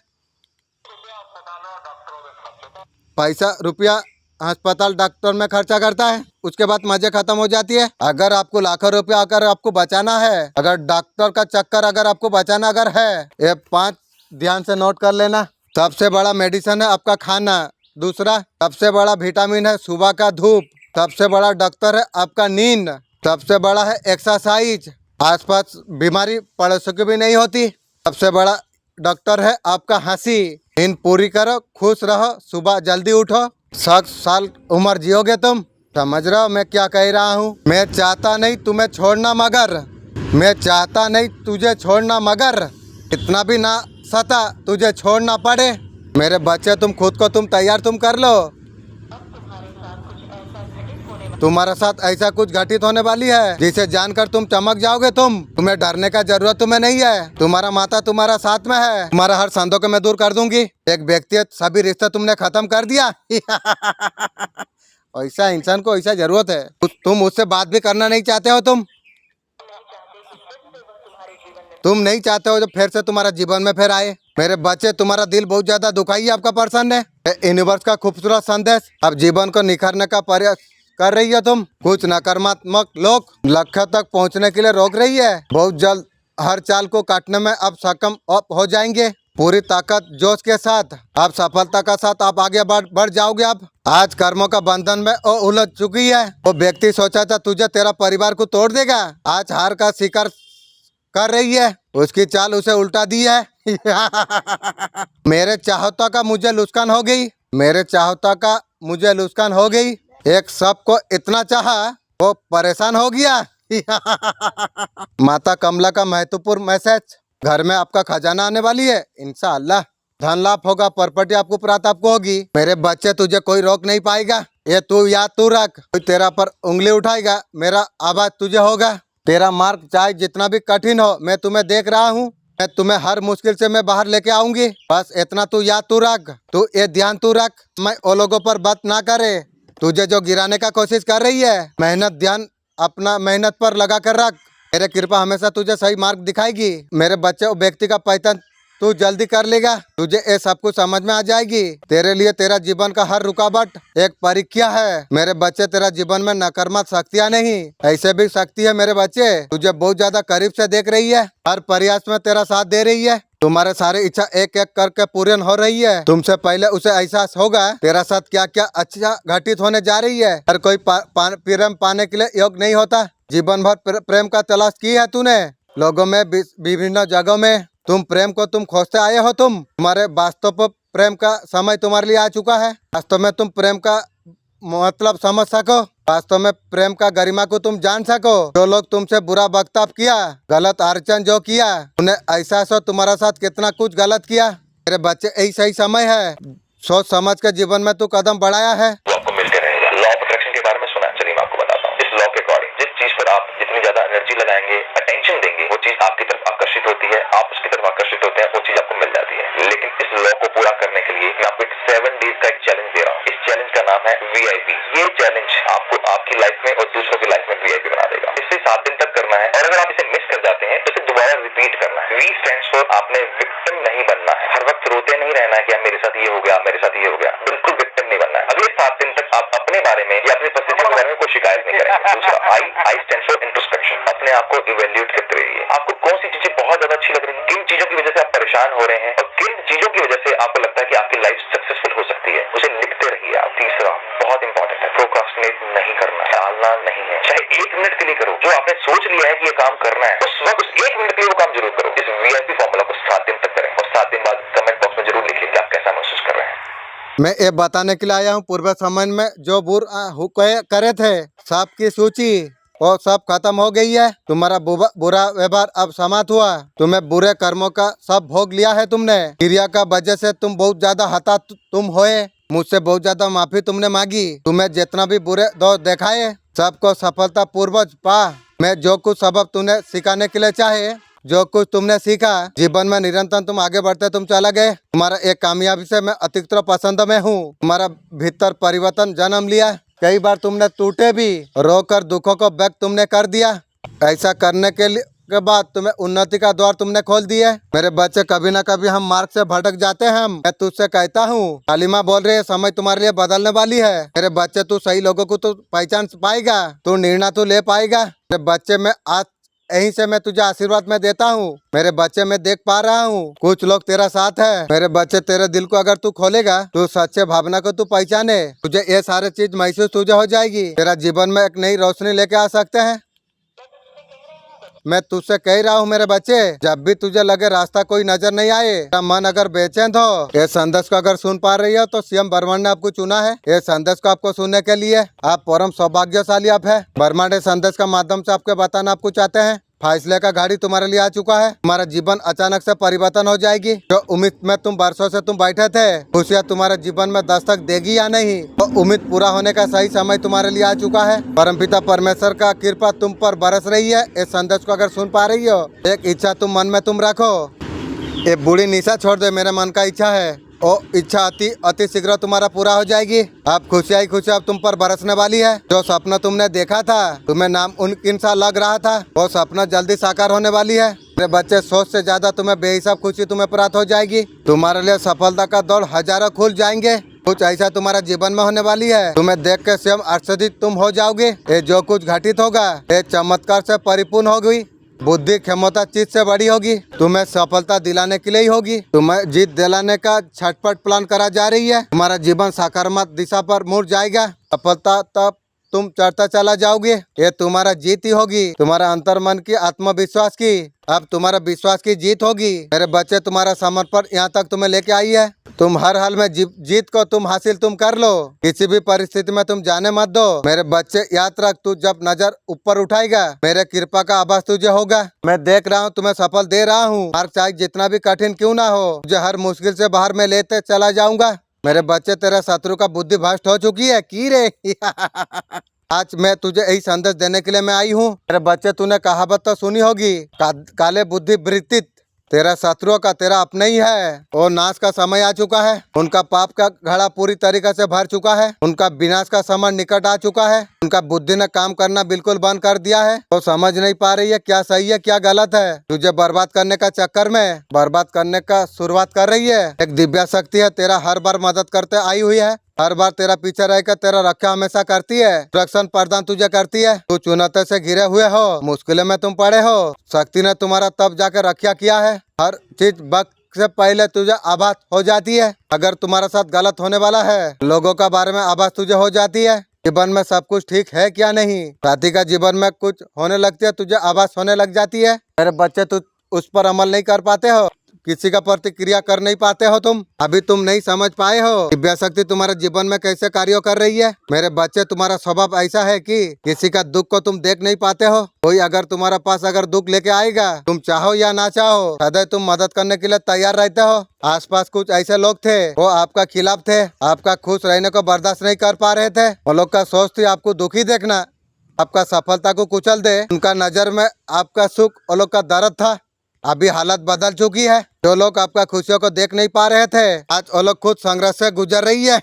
पैसा रुपया अस्पताल डॉक्टर में खर्चा करता है, उसके बाद मजे खत्म हो जाती है। अगर आपको लाखों रुपया अगर आपको बचाना है, अगर डॉक्टर का चक्कर अगर आपको बचाना अगर है, ये 5 ध्यान से नोट कर लेना। सबसे बड़ा मेडिसिन है आपका खाना। दूसरा सबसे बड़ा विटामिन है सुबह का धूप। सबसे बड़ा डॉक्टर है आपका नींद। सबसे बड़ा है एक्सरसाइज। आसपास बीमारी पड़ोसियों की भी नहीं होती। सबसे बड़ा डॉक्टर है आपका हंसी। नींद पूरी करो, खुश रहो, सुबह जल्दी उठो, 100 साल उम्र जियोगे तुम। समझ रहे हो मैं क्या कह रहा हूँ। मैं चाहता नहीं तुम्हें छोड़ना, मगर मैं चाहता नहीं तुझे छोड़ना, मगर इतना भी ना सता तुझे छोड़ना पड़े। मेरे बच्चे, तुम खुद को तुम तैयार तुम कर लो। तुम्हारे साथ ऐसा कुछ घटित होने वाली है जिसे जानकर तुम चमक जाओगे। तुम्हें डरने का जरूरत तुम्हें नहीं है। तुम्हारा माता तुम्हारा साथ में है। तुम्हारा हर संदेह को मैं दूर कर दूंगी। एक व्यक्तिगत सभी रिश्ते तुमने खत्म कर दिया। ऐसा इंसान को ऐसा जरूरत है। तुम उससे बात भी करना नहीं चाहते हो। तुम नहीं चाहते हो जो फिर से तुम्हारा जीवन में फिर आए। मेरे बच्चे, तुम्हारा दिल बहुत ज्यादा दुखाई है आपका पर्सन ने। यूनिवर्स का खूबसूरत संदेश, अब जीवन को निखारने का प्रयास कर रही है तुम। कुछ नकारात्मक लोग लक्ष्य तक पहुंचने के लिए रोक रही है। बहुत जल्द हर चाल को काटने में अब सक्षम हो जाएंगे। पूरी ताकत जोश के साथ आप सफलता का साथ आप आगे बढ़ जाओगे। आप आज कर्मों का बंधन में उलझ चुकी है। वो व्यक्ति सोचा था तुझे तेरा परिवार को तोड़ देगा, आज हार का शिकार कर रही है। उसकी चाल उसे उल्टा दी है। मेरे चाहता का मुझे नुकसान हो गई। मेरे चाहता का मुझे नुकसान हो गई। एक सबको इतना चाहा वो परेशान हो गया। माता कमला का महत्वपूर्ण मैसेज, घर में आपका खजाना आने वाली है इंशाअल्लाह। धन लाभ होगा, प्रॉपर्टी आपको प्राप्त आपको होगी। मेरे बच्चे तुझे कोई रोक नहीं पाएगा, ये तू याद तू रख। कोई तेरा पर उंगली उठाएगा, मेरा आवाज तुझे होगा। तेरा मार्ग चाहे जितना भी कठिन हो, मैं तुम्हें देख रहा हूँ। मैं तुम्हें हर मुश्किल से मैं बाहर लेके आऊंगी। बस इतना तू याद तू रख, तू ये ध्यान तू रख, मैं वो लोगों पर बात ना करे। तुझे जो गिराने का कोशिश कर रही है, मेहनत ध्यान अपना मेहनत पर लगा कर रख। मेरे कृपा हमेशा तुझे सही मार्ग दिखाएगी। मेरे बच्चे वो व्यक्ति का पहचान तू जल्दी कर लेगा, तुझे ये सब कुछ समझ में आ जाएगी। तेरे लिए तेरा जीवन का हर रुकावट एक परीक्षा है। मेरे बच्चे तेरा जीवन में नकारात्मक शक्तियाँ नहीं, ऐसे भी शक्ति है मेरे बच्चे। तुझे बहुत ज्यादा करीब से देख रही है, हर प्रयास में तेरा साथ दे रही है। तुम्हारे सारे इच्छा एक एक करके पूर्ण हो रही है। तुमसे पहले उसे एहसास होगा तेरा साथ क्या क्या अच्छा घटित होने जा रही है। हर कोई प्रेम पाने के लिए योग्य नहीं होता। जीवन भर प्रेम का तलाश की है तूने, लोगों में विभिन्न जगहों में तुम प्रेम को तुम खोजते आए हो। तुम्हारे वास्तव प्रेम का समय तुम्हारे लिए आ चुका है। वास्तव में तुम प्रेम का मतलब समझ सको, वास्तव में प्रेम का गरिमा को तुम जान सको। जो लोग तुमसे बुरा बर्ताव किया, गलत आचरण जो किया, उन्हें एहसास हो तुम्हारा साथ कितना कुछ गलत किया। मेरे बच्चे यही सही समय है, सोच समझ के जीवन में तू कदम बढ़ाया है। आपको मिलते रहेगा। लॉ ऑफ अट्रैक्शन के बारे में सुना है, चलिए मैं आपको बताता हूँ। इस लॉ के अकॉर्डिंग जिस चीज पर आप जितनी ज्यादा एनर्जी लगाएंगे, अटेंशन देंगे, वो चीज आपकी तरफ आकर्षित होती है, आप उसकी तरफ आकर्षित होते हैं, वो चीज आपको मिल जाती है। लेकिन इस लॉ को पूरा करने के लिए मैं आपको एक 7 डेज का एक चैलेंज दे रहा हूँ। इस चैलेंज का नाम है VIP। ये चैलेंज आपको आपकी लाइफ में और दूसरों की लाइफ में VIP बना देगा। इसे 7 दिन तक करना है, और अगर आप इसे मिस कर जाते हैं तो इसे दोबारा रिपीट करना है। V स्टैंड्स फॉर आपने विक्टिम नहीं बनना है। हर वक्त रोते नहीं रहना है कि मेरे साथ ये हो गया, मेरे साथ ये हो गया। बिल्कुल विक्टिम नहीं बनना है। अगले 7 दिन तक आप अपने बारे में या अपनी परिस्थितियों के बारे में कोई शिकायत नहीं करेंगे। दूसरा I स्टैंड्स फॉर इंट्रोस्पेक्शन। अपने आप को इवैल्यूएट करते रहिए। आपको कौन सी चीजें बहुत ज्यादा अच्छी लग रही है, किन चीजों की वजह से आप परेशान हो रहे हैं, और किन चीजों की वजह से आपको लगता है कि आपकी लाइफ सक्सेसफुल हो सकती है, उसे लिखते रहिए आप। तीसरा बहुत इंपॉर्टेंट है, प्रोक्रास्टिनेट नहीं करना, टालना नहीं है। चाहे 1 मिनट के लिए करो, जो आपने सोच लिया है कि ये काम करना है, उस वक्त उस 1 मिनट के लिए वो काम जरूर करो। इस VIP फॉर्मूला को 7 दिन तक करें, और 7 दिन बाद कमेंट बॉक्स में जरूर लिखिए कि आप कैसा महसूस कर रहे हैं। मैं ये बताने के लिए आया हूँ, पूर्व समय में जो करे थे सबकी सूची और सब खत्म हो गई है। तुम्हारा बुरा व्यवहार अब समाप्त हुआ। तुम्हें बुरे कर्मों का सब भोग लिया है तुमने। क्रिया का वजह से तुम बहुत ज्यादा हताहत तुम होए। मुझसे बहुत ज्यादा माफी तुमने मांगी। तुम्हें जितना भी बुरे दौर दिखाए सबको सफलता पूर्वक पा। मैं जो कुछ सबक तुमने सिखाने के लिए चाहे, जो कुछ तुमने सीखा, जीवन में निरंतर तुम आगे बढ़ते तुम चला गए। तुम्हारा एक कामयाबी से मैं अतिरिक्त पसंद में हूँ। तुम्हारा भीतर परिवर्तन जन्म लिया। कई बार तुमने टूटे भी, रोकर दुखों को व्यक्त तुमने कर दिया। ऐसा करने के बाद तुम्हें उन्नति का द्वार तुमने खोल दिया। मेरे बच्चे कभी ना कभी हम मार्ग से भटक जाते हैं। मैं तुझसे कहता हूँ, हालिमा बोल रही है, समय तुम्हारे लिए बदलने वाली है। मेरे बच्चे तू सही लोगों को तो पहचान पाएगा, तू निर्णय तो ले पाएगा। मेरे बच्चे में आज यहीं से मैं तुझे आशीर्वाद में देता हूँ। मेरे बच्चे मैं देख पा रहा हूँ कुछ लोग तेरा साथ है। मेरे बच्चे तेरे दिल को अगर तू खोलेगा, तू सच्चे भावना को तू पहचाने, तुझे ये सारे चीज महसूस तुझे हो जाएगी। तेरा जीवन में एक नई रोशनी लेके आ सकते हैं। मैं तुझसे कह रहा हूँ मेरे बच्चे, जब भी तुझे लगे रास्ता कोई नजर नहीं आए, तेरा मन अगर बेचैन हो, ये संदेश को अगर सुन पा रही हो तो सीएम ब्रह्मांड ने आपको चुना है। ये संदेश को आपको सुनने के लिए आप परम सौभाग्यशाली आप है। ब्रह्मांड इस संदेश का माध्यम से आपको बताना आपको चाहते हैं, फैसले का गाड़ी तुम्हारे लिए आ चुका है। तुम्हारा जीवन अचानक से परिवर्तन हो जाएगी। जो उम्मीद में तुम वर्षों से तुम बैठे थे, खुशियाँ तुम्हारे जीवन में दस्तक देगी या नहीं, तो उम्मीद पूरा होने का सही समय तुम्हारे लिए आ चुका है। परमपिता परमेश्वर का कृपा तुम पर बरस रही है। इस संदेश को अगर सुन पा रही हो, एक इच्छा तुम मन में तुम रखो, ये बुरी निशा छोड़ दे। मेरे मन का इच्छा है, ओ इच्छा अति शीघ्र तुम्हारा पूरा हो जाएगी। अब खुशियाँ ही खुशियाँ तुम पर बरसने वाली है। जो सपना तुमने देखा था, तुम्हें नाम उनकिन सा लग रहा था, वो सपना जल्दी साकार होने वाली है। मेरे बच्चे, सोच से ज्यादा तुम्हें बेहिसाब खुशी तुम्हें प्राप्त हो जाएगी। तुम्हारे लिए सफलता का दौर हजारों खुल जाएंगे। कुछ ऐसा तुम्हारा जीवन में होने वाली है, तुम्हें देख के स्वयं आश्चर्यचकित तुम हो जाओगे। ये जो कुछ घटित होगा, ये चमत्कार से परिपूर्ण होगी। बुद्धि क्षमता चीज से बड़ी होगी। तुम्हें सफलता दिलाने के लिए ही होगी। तुम्हें जीत दिलाने का छटपट प्लान करा जा रही है। तुम्हारा जीवन सकारात्मक दिशा पर मुड़ जाएगा। सफलता तब तुम चढ़ता चला जाओगे। ये तुम्हारा जीत ही होगी, तुम्हारा अंतर मन की आत्मविश्वास की। अब तुम्हारा विश्वास की जीत होगी। मेरे बच्चे, तुम्हारा समर्पण यहाँ तक तुम्हें लेके आई है। तुम हर हाल में जीत को तुम हासिल तुम कर लो। किसी भी परिस्थिति में तुम जाने मत दो। मेरे बच्चे, याद रख, तू जब नजर ऊपर उठाएगा मेरे कृपा का आभास तुझे होगा। मैं देख रहा हूँ, तुम्हें सफल दे रहा हूँ। मार्ग चाहे जितना भी कठिन क्यों ना हो, तुझे हर मुश्किल से बाहर में लेते चला जाऊंगा। मेरे बच्चे, तेरे शत्रु का बुद्धि भ्रष्ट हो चुकी है की रे। आज मैं तुझे यही संदेश देने के लिए मैं आई हूँ। मेरे बच्चे, तूने कहावत तो सुनी होगी, काले बुद्धि वृत्तित। तेरा शत्रुओं का तेरा अपना ही है। वो नाश का समय आ चुका है। उनका पाप का घड़ा पूरी तरीके से भर चुका है। उनका विनाश का समय निकट आ चुका है। उनका बुद्धि ने काम करना बिल्कुल बंद कर दिया है। वो समझ नहीं पा रही है क्या सही है क्या गलत है। तुझे बर्बाद करने का चक्कर में बर्बाद करने का शुरुआत कर रही है। एक दिव्या शक्ति है, तेरा हर बार मदद करते आई हुई है। हर बार तेरा पीछे रहकर तेरा रक्षा हमेशा करती है। सुरक्षण प्रदान तुझे करती है। तू चुनौती से घिरे हुए हो, मुश्किलों में तुम पड़े हो, शक्ति ने तुम्हारा तब जाकर रक्षा किया है। हर चीज वक्त से पहले तुझे आभास हो जाती है। अगर तुम्हारा साथ गलत होने वाला है, लोगों का बारे में आभास तुझे हो जाती है। जीवन में सब कुछ ठीक है क्या नहीं, साथी का जीवन में कुछ होने लगती है, तुझे आभास होने लग जाती है। मेरे बच्चे, तू उस पर अमल नहीं कर पाते हो, किसी का प्रतिक्रिया कर नहीं पाते हो। तुम अभी तुम नहीं समझ पाए हो दिव्या शक्ति तुम्हारे जीवन में कैसे कार्य कर रही है। मेरे बच्चे, तुम्हारा स्वभाव ऐसा है कि किसी का दुख को तुम देख नहीं पाते हो। कोई अगर तुम्हारे पास अगर दुख लेके आएगा, तुम चाहो या ना चाहो, सदैव तुम मदद करने के लिए तैयार रहते हो। आसपास कुछ ऐसे लोग थे, वो आपका खिलाफ थे, आपका खुश रहने को बर्दाश्त नहीं कर पा रहे थे। वो लोग का सोच थी आपको दुखी देखना, आपका सफलता को कुचल दे। उनका नजर में आपका सुख, वो लोग का दर्द था। अभी हालत बदल चुकी है। जो लोग आपका खुशियों को देख नहीं पा रहे थे, आज वो लोग खुद संघर्ष से गुजर रही है।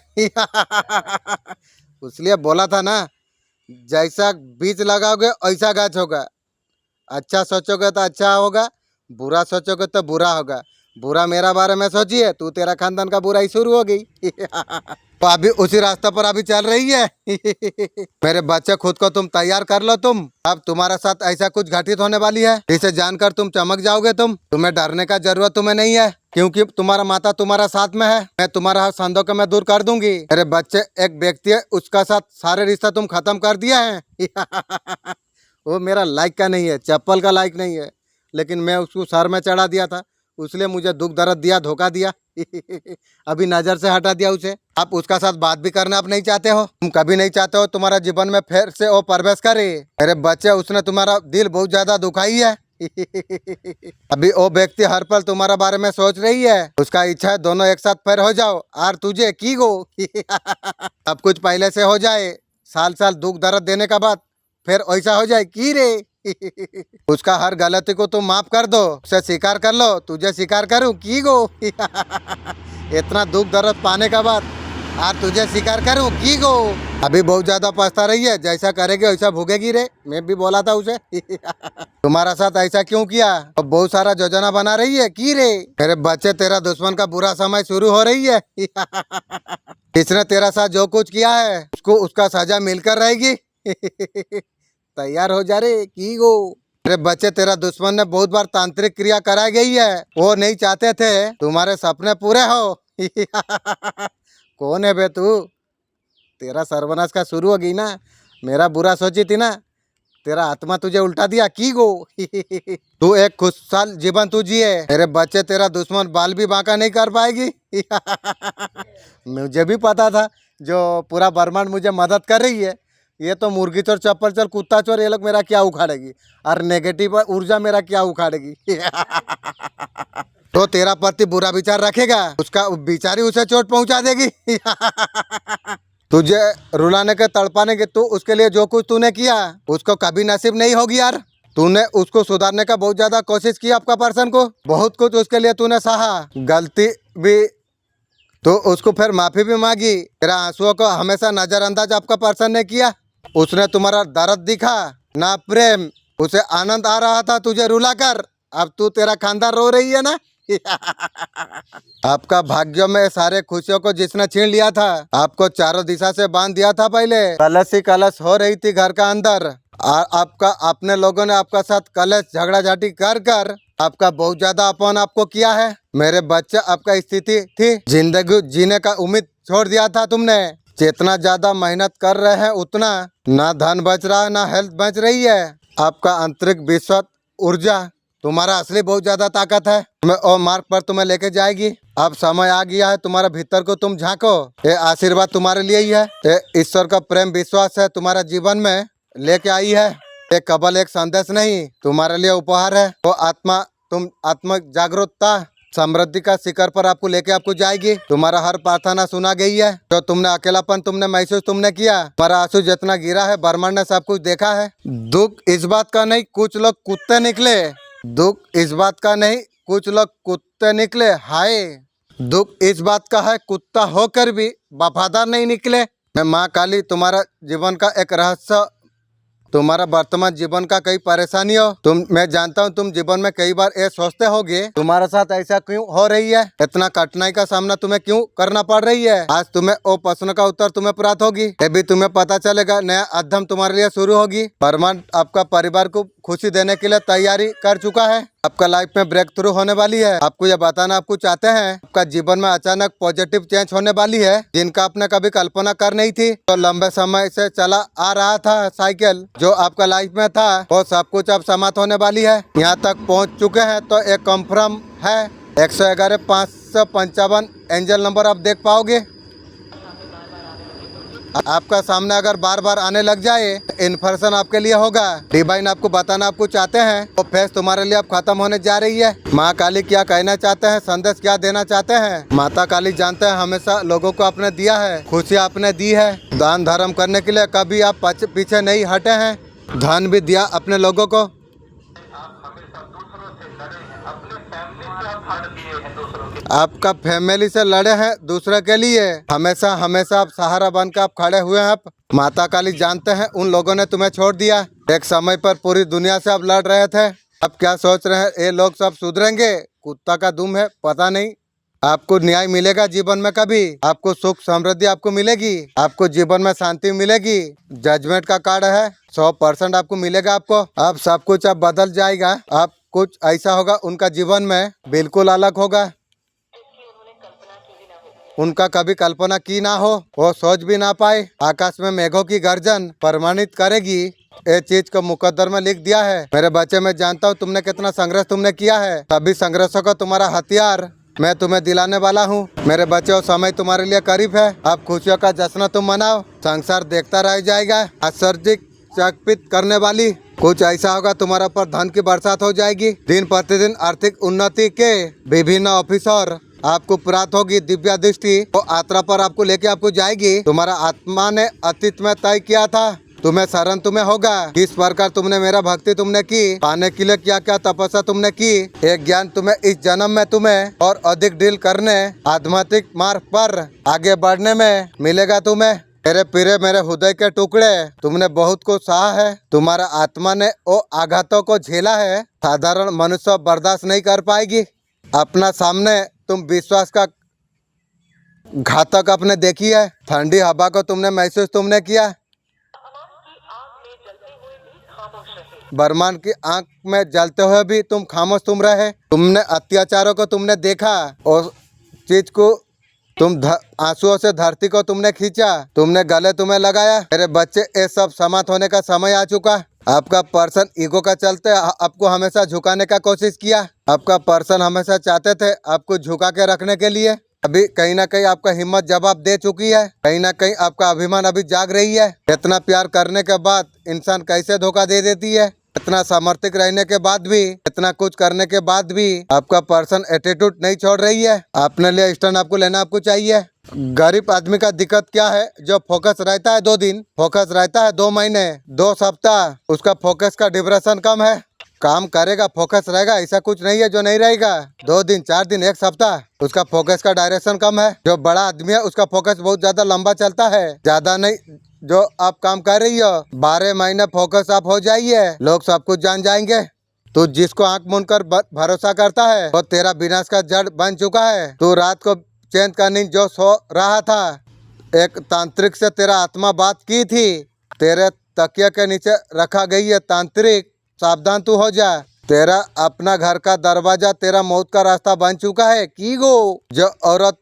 इसलिए बोला था ना, जैसा बीज लगाओगे वैसा गाछ होगा। अच्छा सोचोगे तो अच्छा होगा, बुरा सोचोगे तो बुरा होगा। बुरा मेरा बारे में सोचिए, तू तेरा खानदान का बुराई शुरू हो गई। तो अभी उसी रास्ते पर अभी चल रही है। मेरे बच्चे, खुद को तुम तैयार कर लो। तुम अब तुम्हारे साथ ऐसा कुछ घटित होने वाली है, इसे जानकर तुम चमक जाओगे। तुम्हें डरने का जरूरत तुम्हें नहीं है, क्योंकि तुम्हारा माता तुम्हारा साथ में है। मैं तुम्हारा हर संदेह को मैं दूर कर दूंगी। मेरे बच्चे, एक व्यक्ति है, उसका साथ सारे रिश्ता तुम खत्म कर दिया है। वो मेरा लाइक का नहीं है, चप्पल का लाइक नहीं है, लेकिन मैं उसको सर में चढ़ा दिया था, उसने मुझे दुख दर्द दिया, धोखा दिया। अभी नजर से हटा दिया उसे। आप उसका साथ बात भी करना आप नहीं चाहते हो, तुम कभी नहीं चाहते हो तुम्हारा जीवन में फिर से वो प्रवेश करे। मेरे बच्चे, उसने तुम्हारा दिल बहुत ज्यादा दुखाई है। अभी वो व्यक्ति हर पल तुम्हारा बारे में सोच रही है। उसका इच्छा है दोनों एक साथ फिर हो जाओ, और तुझे की गो। सब कुछ पहले से हो जाए, साल साल दुख दर्द देने का बाद फिर ऐसा हो जाए की रे। उसका हर गलती को तुम माफ कर दो, उसे स्वीकार कर लो। तुझे स्वीकार करूं की गो। इतना दुख दर्द पाने के बाद आज तुझे स्वीकार करूं की गो। अभी बहुत ज्यादा पछता रही है, जैसा करेगी वैसा भोगेगी रे। मैं भी बोला था उसे। तुम्हारा साथ ऐसा क्यों किया, अब बहुत सारा योजना बना रही है की रे। मेरे बच्चे, तेरा दुश्मन का बुरा समय शुरू हो रही है। इसने तेरा साथ जो कुछ किया है, उसको उसका सजा मिलकर रहेगी। तैयार हो जा रे की गो। मेरे बच्चे, तेरा दुश्मन ने बहुत बार तांत्रिक क्रिया कराई गई है। वो नहीं चाहते थे तुम्हारे सपने पूरे हो। कौन है बे तू, तेरा सर्वनाश का शुरू हो गई ना। मेरा बुरा सोची थी ना, तेरा आत्मा तुझे उल्टा दिया की गो। तू एक खुशहाल जीवन तू जिए। मेरे बच्चे, तेरा दुश्मन बाल भी बांका नहीं कर पाएगी। मुझे भी पता था, जो पूरा ब्रह्मांड मुझे मदद कर रही है, ये तो मुर्गी चोर, चप्पल चोर, कुत्ता चोर, ये लोग मेरा क्या उखाड़ेगी, और नेगेटिव ऊर्जा मेरा क्या उखाड़ेगी। तो तेरा प्रति बुरा विचार रखेगा, उसका विचार ही उसे चोट पहुंचा देगी। तुझे रुलाने के तड़पाने के, तू उसके लिए जो कुछ तूने किया उसको कभी नसीब नहीं होगी यार। तूने उसको सुधारने का बहुत ज्यादा कोशिश की, आपका पर्सन को बहुत कुछ उसके लिए तूने सहा, गलती भी तो उसको फिर माफी भी मांगी। तेरा आंसुओं को हमेशा नजरअंदाज आपका पर्सन ने किया। उसने तुम्हारा दर्द दिखा ना प्रेम, उसे आनंद आ रहा था तुझे रुलाकर। अब तू, तेरा खानदान रो रही है ना। आपका भाग्य में सारे खुशियों को जिसने छीन लिया था, आपको चारों दिशा से बांध दिया था। पहले कलश ही कलश हो रही थी घर का अंदर, और आपका अपने लोगों ने आपका साथ कलश झगड़ा झाटी कर कर आपका बहुत ज्यादा अपमान आपको किया है। मेरे बच्चे, आपका स्थिति थी जिंदगी जीने का उम्मीद छोड़ दिया था तुमने। जितना ज़्यादा मेहनत कर रहे हैं उतना ना धन बच रहा है ना हेल्थ बच रही है। आपका आंतरिक विश्वास ऊर्जा तुम्हारा असली बहुत ज़्यादा ताकत है, तुम्हें और मार्ग पर तुम्हें लेके जाएगी। अब समय आ गया है तुम्हारा भीतर को तुम झांको। ये आशीर्वाद तुम्हारे लिए ही है। ये ईश्वर का प्रेम विश्वास है तुम्हारा जीवन में लेके आई है। ये केवल एक संदेश नहीं तुम्हारे लिए उपहार है। वो आत्मा तुम आत्मिक जागरूकता समृद्धि का शिखर पर आपको लेके आपको जाएगी। तुम्हारा हर प्रार्थना सुना गई है। जो तुमने अकेलापन तुमने महसूस तुमने किया, तुम्हारा आंसू जितना गिरा है ब्रह्मांड ने सब कुछ देखा है। दुख इस बात का नहीं कुछ लोग कुत्ते निकले, दुख इस बात का नहीं कुछ लोग कुत्ते निकले। हाय, दुख इस बात का है कुत्ता होकर भी वफादार नहीं निकले। मैं माँ काली तुम्हारा जीवन का एक रहस्य, तुम्हारा वर्तमान जीवन का कई परेशानी हो मैं जानता हूँ तुम जीवन में कई बार ये सोचते होगे तुम्हारे साथ ऐसा क्यों हो रही है, इतना कठिनाई का सामना तुम्हें क्यों करना पड़ रही है। आज तुम्हें वो प्रश्न का उत्तर तुम्हें प्राप्त होगी। ये भी तुम्हें पता चलेगा नया अध्ययन तुम्हारे लिए शुरू होगी। ब्रह्मांड आपका परिवार को खुशी देने के लिए तैयारी कर चुका है। आपका लाइफ में ब्रेक थ्रू होने वाली है। आपको ये बताना आपको चाहते हैं आपका जीवन में अचानक पॉजिटिव चेंज होने वाली है जिनका आपने कभी कल्पना कर नहीं थी। तो लंबे समय से चला आ रहा था साइकिल जो आपका लाइफ में था वो सब कुछ अब समाप्त होने वाली है। यहाँ तक पहुँच चुके हैं तो एक कंफर्म है 111-555 एंजल नंबर आप देख पाओगे। आपका सामने अगर बार बार आने लग जाए इन्फॉर्मेशन आपके लिए होगा। डिवाइन आपको बताना आपको चाहते हैं वो फेस तुम्हारे लिए अब खत्म होने जा रही है। माँ काली क्या कहना चाहते हैं, संदेश क्या देना चाहते हैं। माता काली जानते हैं हमेशा लोगों को आपने दिया है, खुशियाँ आपने दी है। दान धर्म करने के लिए कभी आप पीछे नहीं हटे हैं। धन भी दिया अपने लोगों को। आपका फैमिली से लड़े हैं दूसरे के लिए, हमेशा हमेशा आप सहारा बनकर आप खड़े हुए हैं। आप माता काली जानते हैं उन लोगों ने तुम्हें छोड़ दिया। एक समय पर पूरी दुनिया से आप लड़ रहे थे। अब क्या सोच रहे हैं ये लोग सब सुधरेंगे, कुत्ता का दुम है पता नहीं। आपको न्याय मिलेगा जीवन में, कभी आपको सुख समृद्धि आपको मिलेगी, आपको जीवन में शांति मिलेगी। जजमेंट का कार्ड है 100% आपको मिलेगा। आपको अब सब कुछ अब बदल जाएगा। आप कुछ ऐसा होगा उनका जीवन में बिल्कुल अलग होगा, उनका कभी कल्पना की ना हो, वो सोच भी ना पाए। आकाश में मेघों की गर्जन प्रमाणित करेगी। ये चीज को मुकद्दर में लिख दिया है। मेरे बच्चे मैं जानता हूँ तुमने कितना संघर्ष तुमने किया है। सभी संघर्षों का तुम्हारा हथियार मैं तुम्हें दिलाने वाला हूँ। मेरे बच्चे वो समय तुम्हारे लिए करीब है। अब खुशियों का जश्न तुम मनाओ। संसार देखता रह जाएगा। आश्चर्यचकित करने वाली कुछ ऐसा होगा तुम्हारा पर धन की बरसात हो जाएगी। दिन प्रतिदिन आर्थिक उन्नति के विभिन्न ऑफिसर आपको प्राप्त होगी। दिव्या दृष्टि वो यात्रा पर आपको लेके आपको जाएगी। तुम्हारा आत्मा ने अतीत में तय किया था तुम्हें शरण तुम्हें होगा। किस प्रकार तुमने मेरा भक्ति तुमने की, पाने के लिए क्या क्या तपस्या तुमने की। एक ज्ञान तुम्हें इस जन्म में तुम्हें और अधिक डील करने आध्यात्मिक मार्ग पर आगे बढ़ने में मिलेगा तुम्हें। मेरे पीरे मेरे हृदय के टुकड़े तुमने बहुत कुछ सहा है। तुम्हारा आत्मा ने वो आघातों को झेला है साधारण मनुष्य बर्दाश्त नहीं कर पाएगी। अपना सामने तुम विश्वास का घातक अपने देखी है। ठंडी हवा को तुमने महसूस तुमने किया। ब्रह्मांड की आंख में जलते हुए भी तुम खामोश तुम रहे। तुमने अत्याचारों को तुमने देखा और चीज को तुम आंसुओं से धरती को तुमने खींचा, तुमने गले तुम्हें लगाया। मेरे बच्चे ये सब समाप्त होने का समय आ चुका। आपका पर्सन ईगो का चलते आपको हमेशा झुकाने का कोशिश किया। आपका पर्सन हमेशा चाहते थे आपको झुका के रखने के लिए। अभी कहीं ना कहीं आपका हिम्मत जवाब दे चुकी है। कहीं ना कहीं आपका अभिमान अभी जाग रही है। इतना प्यार करने के बाद इंसान कैसे धोखा दे देती है। इतना समर्थित रहने के बाद भी, इतना कुछ करने के बाद भी आपका पर्सन एटीट्यूड नहीं छोड़ रही है। अपने लिए स्टैंड आपको लेना आपको चाहिए। गरीब आदमी का दिक्कत क्या है, जो फोकस रहता है 2 दिन, फोकस रहता है 2 महीने, 2 सप्ताह, उसका फोकस का ड्यूरेशन कम है। काम करेगा फोकस रहेगा, ऐसा कुछ नहीं है जो नहीं रहेगा। 2 दिन 4 दिन 1 सप्ताह, उसका फोकस का डायरेक्शन कम है। जो बड़ा आदमी है उसका फोकस बहुत ज्यादा लंबा चलता है। ज्यादा नहीं, जो आप काम कर रही हो 12 महीने फोकस आप हो जाइए, लोग सब कुछ जान जाएंगे। तू जिसको आंख मूंद कर भरोसा करता है वो तेरा विनाश का जड़ बन चुका है। तू रात को चैन का नींद जो सो रहा था, एक तांत्रिक से तेरा आत्मा बात की थी, तेरे तकिया के नीचे रखा गई है तांत्रिक, सावधान तू हो जा। तेरा अपना घर का दरवाजा तेरा मौत का रास्ता बन चुका है। की गो जो औरत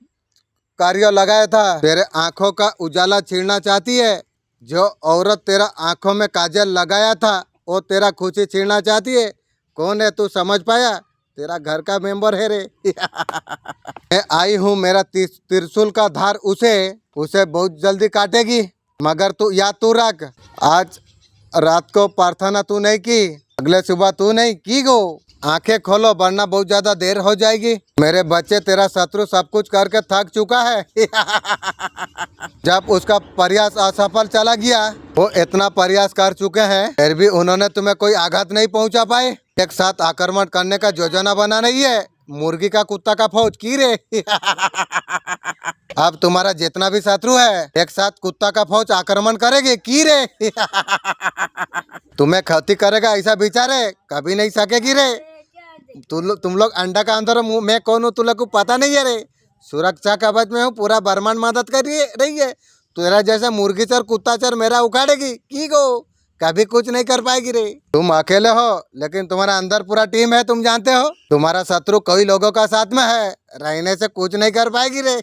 कार्य लगाया था। तेरे आंखों का उजाला छीनना चाहती है। जो औरत तेरा आंखों में काजल लगाया था वो तेरा खुशी छीनना चाहती है। कौन है तू समझ पाया? तेरा घर का मेंबर है रे। मैं आई हूँ, मेरा त्रिशूल का धार उसे बहुत जल्दी काटेगी। मगर तू याद तू रख, आज रात को प्रार्थना तू नहीं की, अगले सुबह तू नहीं की गो। आंखें खोलो वरना बहुत ज्यादा देर हो जाएगी। मेरे बच्चे, तेरा शत्रु सब कुछ करके थक चुका है। जब उसका प्रयास असफल चला गया, वो इतना प्रयास कर चुके हैं फिर भी उन्होंने तुम्हें कोई आघात नहीं पहुंचा पाए। एक साथ आक्रमण करने का योजना बना नहीं है। मुर्गी का कुत्ता का फौज की रे। अब तुम्हारा जितना भी शत्रु है एक साथ कुत्ता का फौज आक्रमण करेगी की रे। तुम्हें क्षति करेगा ऐसा विचार है कभी नहीं सकेगी रे। तुम लोग अंडा का अंदर हो, मैं कौन हूँ तुम लोग को पता नहीं है रे। सुरक्षा कवच में हूँ, पूरा ब्रह्मांड मदद कर रही है। तेरा जैसा मुर्गी चर कुत्ता चर मेरा उखाड़ेगी की गो, कभी कुछ नहीं कर पाएगी रे। तुम अकेले हो लेकिन तुम्हारा अंदर पूरा टीम है, तुम जानते हो। तुम्हारा शत्रु कई लोगों का साथ में है, रहने से कुछ नहीं कर पाएगी रे।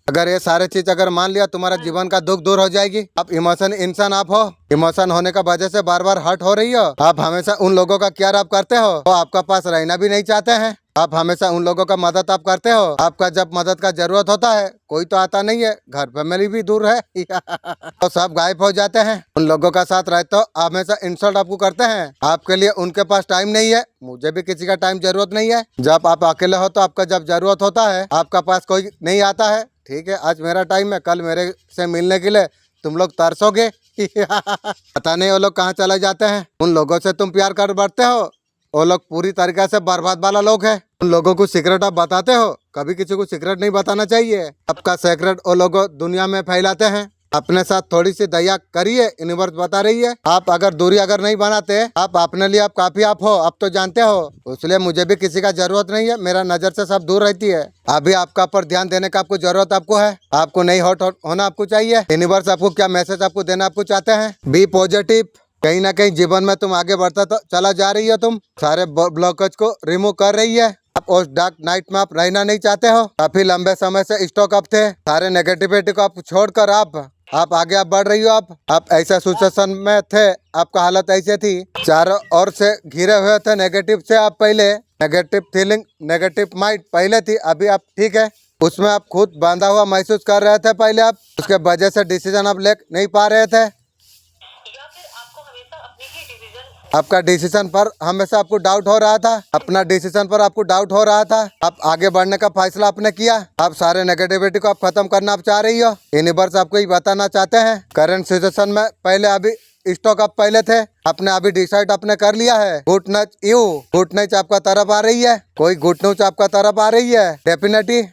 अगर ये सारे चीज अगर मान लिया, तुम्हारा जीवन का दुख दूर हो जाएगी। आप इमोशन इंसान आप हो, इमोशन होने का वजह से बार बार हर्ट हो रही हो। आप हमेशा उन लोगों का केयर आप करते हो वो आपका पास रहना भी नहीं चाहते हैं। आप हमेशा उन लोगों का मदद आप करते हो। आपका जब मदद का जरूरत होता है कोई तो आता नहीं है, घर फैमिली भी दूर है। तो सब गायब हो जाते हैं। उन लोगों का साथ रहते हो हमेशा इंसल्ट आपको करते हैं। आपके लिए उनके पास टाइम नहीं है, मुझे भी किसी का टाइम जरूरत नहीं है। जब आप अकेले हो तो आपका जब जरूरत होता है आपका पास कोई नहीं आता है। ठीक है, आज मेरा टाइम है, कल मेरे से मिलने के लिए तुम लोग तरसोगे। पता नहीं वो लोग कहाँ चले जाते हैं। उन लोगों से तुम प्यार कर बढ़ते हो, वो लोग पूरी तरीके से बर्बाद वाला लोग हैं। उन लोगों को सीक्रेट आप बताते हो, कभी किसी को सीक्रेट नहीं बताना चाहिए। आपका सीक्रेट वो लोग दुनिया में फैलाते हैं। अपने साथ थोड़ी सी दया करिए, यूनिवर्स बता रही है। आप अगर दूरी अगर नहीं बनाते, आप अपने लिए आप काफी आप हो, अब तो जानते हो। इसलिए मुझे भी किसी का जरूरत नहीं है, मेरा नजर से सब दूर रहती है। अभी आपका पर ध्यान देने का आपको जरूरत आपको है। आपको नहीं हॉट होना आपको चाहिए। यूनिवर्स आपको क्या मैसेज आपको देना आपको चाहते हैं, बी पॉजिटिव। कहीं ना कहीं जीवन में तुम आगे बढ़ता तो चला जा रही हो, तुम सारे ब्लॉकेज को रिमूव कर रही है। आप उस डार्क नाइट में आप रहना नहीं चाहते हो। काफी लंबे समय से स्टॉक अप थे, सारे नेगेटिविटी को आप छोड़कर आप आगे आप बढ़ रही हो। आप ऐसा सिचुएशन में थे, आपका हालत ऐसे थी, चारों ओर से घिरे हुए थे नेगेटिव से। आप पहले नेगेटिव फीलिंग नेगेटिव माइंड पहले थी, अभी आप ठीक है, उसमें आप खुद बांधा हुआ महसूस कर रहे थे पहले आप, उसके वजह से डिसीजन आप ले नहीं पा रहे थे। आपका डिसीजन पर हमेशा आपको डाउट हो रहा था, अपना डिसीजन पर आपको डाउट हो रहा था। आप आगे बढ़ने का फैसला आपने किया। आप सारे नेगेटिविटी को आप खत्म करना आप चाह रही हो। यूनिवर्स आपको ये बताना चाहते हैं, करंट सिचुएशन में पहले अभी स्टॉक आप पहले थे, आपने अभी डिसाइड आपने कर लिया है। गुड न्यूज आपका तरफ आ रही है, कोई गुड न्यूज आपका तरफ आ रही है। डेफिनेटली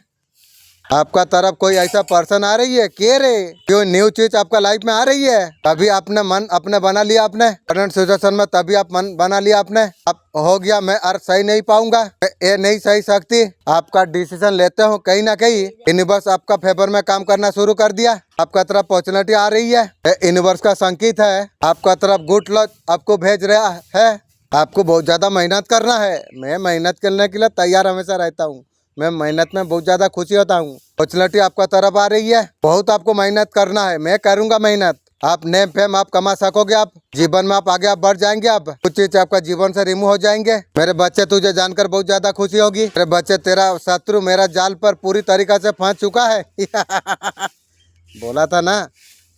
आपका तरफ कोई ऐसा पर्सन आ रही है के रे, जो न्यू चीज आपका लाइफ में आ रही है। तभी आपने मन अपने बना लिया, आपने करंट सिचुएशन में तभी आप मन बना लिया आपने। अब हो गया, मैं और सही नहीं पाऊंगा, ये नहीं सही सकती। आपका डिसीजन लेते हो, कहीं ना कहीं यूनिवर्स आपका फेवर में काम करना शुरू कर दिया। आपका तरफ अपॉर्चुनिटी आ रही है, यूनिवर्स का संकेत है। आपका तरफ गुड लक आपको भेज रहा है। आपको बहुत ज्यादा मेहनत करना है। मैं मेहनत करने के लिए तैयार हमेशा रहता हूँ। मैं मेहनत में बहुत ज्यादा खुशी होता हूँ। अपॉर्चुनिटी आपका तरफ आ रही है, बहुत आपको मेहनत करना है। मैं करूँगा मेहनत, आप नेम फेम आप कमा सकोगे। आप जीवन में आप आगे आप बढ़ जाएंगे। आप कुछ चीज आपका जीवन से रिमूव हो जाएंगे। मेरे बच्चे, तुझे जानकर बहुत ज्यादा खुशी होगी। मेरे बच्चे, तेरा शत्रु मेरा जाल पर पूरी तरीका से फंस चुका है। बोला था ना,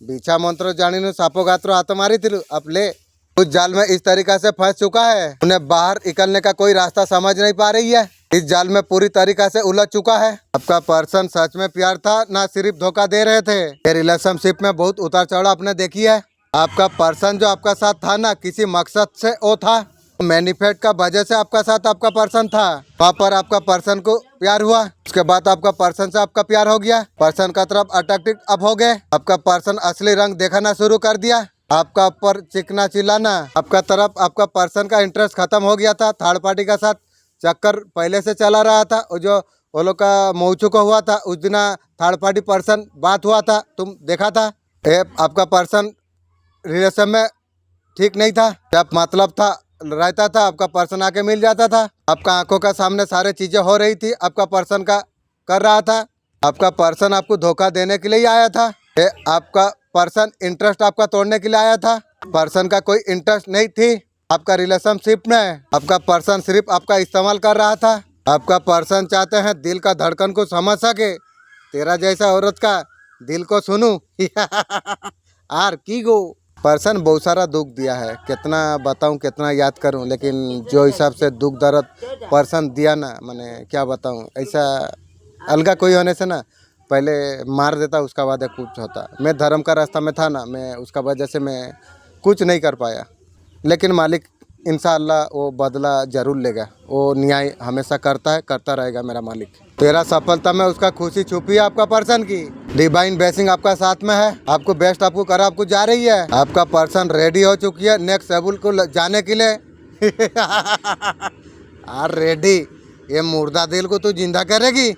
बीछा मंत्रो जानी सापो गात्रो हाथ मारी थी। अब ले, उस जाल में इस तरीका से फंस चुका है, उन्हें बाहर निकलने का कोई रास्ता समझ नहीं पा रही है। इस जाल में पूरी तरीका से उलझ चुका है। आपका पर्सन सच में प्यार था ना सिर्फ धोखा दे रहे थे। ये रिलेशनशिप में बहुत उतार चढ़ाव आपने देखी है। आपका पर्सन जो आपका साथ था ना, किसी मकसद से वो था, मैनिफेस्ट का वजह से आपका साथ आपका पर्सन था। वहाँ पर आपका पर्सन को प्यार हुआ, उसके बाद आपका पर्सन से आपका प्यार हो गया। पर्सन का तरफ अट्रैक्टिव अब हो गए। आपका पर्सन असली रंग दिखाना शुरू कर दिया। आपका ऊपर चिकना चिल्लाना, आपका तरफ आपका पर्सन का इंटरेस्ट खत्म हो गया था। थर्ड पार्टी का साथ चक्कर पहले से चला रहा था। और जो वो लोग का मौचू को हुआ था, उस दिन थर्ड पार्टी पर्सन बात हुआ था, तुम देखा था। आपका पर्सन रिलेशन में ठीक नहीं था। जब मतलब था रहता था, आपका पर्सन आके मिल जाता था। आपका आंखों का सामने सारे चीजें हो रही थी, आपका पर्सन का कर रहा था। आपका पर्सन आपको धोखा देने के लिए ही आया था? आपका पर्सन इंटरेस्ट आपका तोड़ने के लिए आया था? पर्सन का कोई इंटरेस्ट नहीं थी आपका रिलेशनशिप में? आपका पर्सन सिर्फ आपका इस्तेमाल कर रहा था? आपका पर्सन चाहते हैं दिल का धड़कन को समझ सके, तेरा जैसा औरत का दिल को सुनूं। आर की गो पर्सन बहुत सारा दुख दिया है, कितना बताऊं कितना याद करूं, लेकिन जो हिसाब से दुख दर्द पर्सन दिया ना, मैंने क्या बताऊं। ऐसा अलगा कोई होने से ना पहले मार देता, उसका बाद कुछ होता। मैं धर्म का रास्ता में था ना, मैं उसका वजह से मैं कुछ नहीं कर पाया, लेकिन मालिक इंशाअल्लाह वो बदला जरूर लेगा। वो न्याय हमेशा करता है, करता रहेगा मेरा मालिक। तेरा सफलता में उसका खुशी छुपी है आपका पर्सन की। डिवाइन ब्लेसिंग आपका साथ में है, आपको बेस्ट आपको कर आपको जा रही है। आपका पर्सन रेडी हो चुकी है नेक्स्ट लेवल को जाने के लिए। यार रेडी, ये मुर्दा दिल को तू जिंदा करेगी।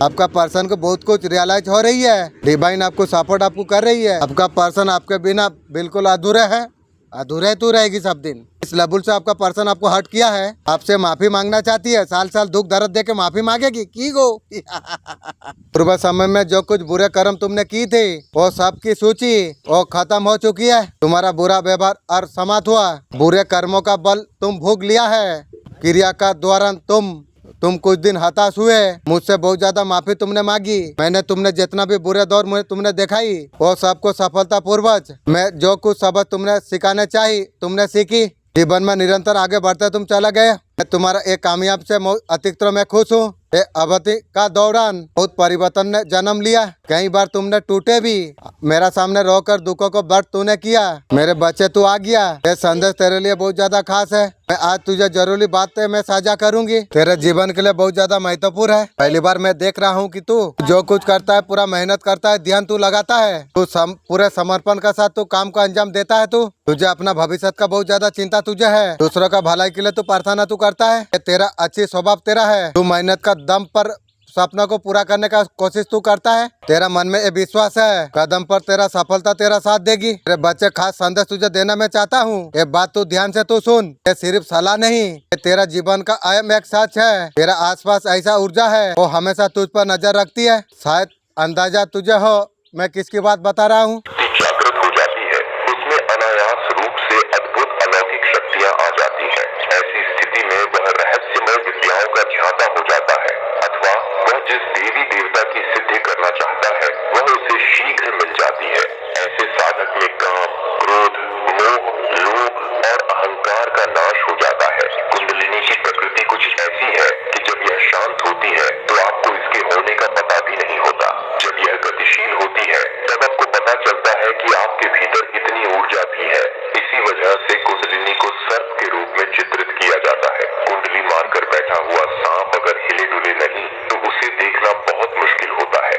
आपका पर्सन को बहुत कुछ रियलाइज हो रही है, डिवाइन आपको सपोर्ट आपको कर रही है। आपका पर्सन आपके बिना बिल्कुल अधूरे है, अधूरे तू रहेगी सब दिन। इस लेवल से आपका पर्सन आपको हर्ट किया है, आपसे माफी मांगना चाहती है, साल साल दुख दर्द दे के माफी मांगेगी की गो। पूर्व समय में जो कुछ बुरे कर्म तुमने की थे वो सब की सूची वो खत्म हो चुकी है। तुम्हारा बुरा व्यवहार और समाप्त हुआ, बुरे कर्मों का बल तुम भोग लिया है। क्रिया का दौरान तुम कुछ दिन हताश हुए, मुझसे बहुत ज्यादा माफी तुमने मांगी। मैंने तुमने जितना भी बुरे दौर में तुमने दिखाई वो सबको सफलता पूर्वक मैं जो कुछ सबक तुमने सिखाने चाहिए तुमने सीखी। जीवन में निरंतर आगे बढ़ते तुम चला गए। मैं तुम्हारा एक कामयाब से अतिरिक्त मैं खुश हूँ। ये अवधि का दौरान बहुत परिवर्तन ने जन्म लिया, कई बार तुमने टूटे भी, मेरा सामने रोकर दुखों को बर्थ तूने किया। मेरे बच्चे तू आ गया, ये संदेश तेरे लिए बहुत ज्यादा खास है। मैं आज तुझे जरूरी बातें मैं साझा करूंगी, तेरे जीवन के लिए बहुत ज्यादा महत्वपूर्ण है। पहली बार मैं देख रहा हूँ कि तू जो कुछ करता है पूरा मेहनत करता है, ध्यान तू लगाता है, तू पूरे समर्पण के साथ तू काम को अंजाम देता है। तू तुझे अपना भविष्य का बहुत ज्यादा चिंता तुझे है, दूसरों का भलाई के लिए तू प्रार्थना तू करता है। तेरा अच्छी स्वभाव तेरा है, तू मेहनत का दम पर सपना को पूरा करने का कोशिश तू करता है। तेरा मन में ये विश्वास है कदम पर तेरा सफलता तेरा साथ देगी। तेरे बच्चे खास संदेश तुझे देना मैं चाहता हूँ, ये बात तू ध्यान से तू सुन, ये सिर्फ सलाह नहीं, ये तेरा जीवन का अहम एक सच है। तेरा आसपास ऐसा ऊर्जा है वो हमेशा तुझ पर नजर रखती है। शायद अंदाजा तुझे हो मैं किसकी बात बता रहा हूँ। जागृत हो जाती है, उसमें अनायास रूप से अद्भुत अलौकिक शक्तियाँ आ जाती है। ऐसी स्थिति में वह रहस्यमय विद्याओं का ध्याता हो जाता है, अथवा वह जिस देवी देवता की सिद्धि करना चाहता है वह उसे शीघ्र मिल जाती है। ऐसे साधक में काम, क्रोध, मोह, लोभ और अहंकार का नाश हो जाता है। कुंडलिनी की प्रकृति कुछ ऐसी है कि जब यह शांत होती है तो आपको इसके होने का पता भी नहीं होता। जब यह गतिशील होती है तब आपको पता चलता है कि आपके भीतर इतनी ऊर्जा भी है। इसी वजह से कुंडलिनी को सर्प के रूप में चित्रित किया जाता है। कुंडली मारकर बैठा हुआ सांप अगर हिले डुले नहीं तो उसे देखना बहुत मुश्किल होता है।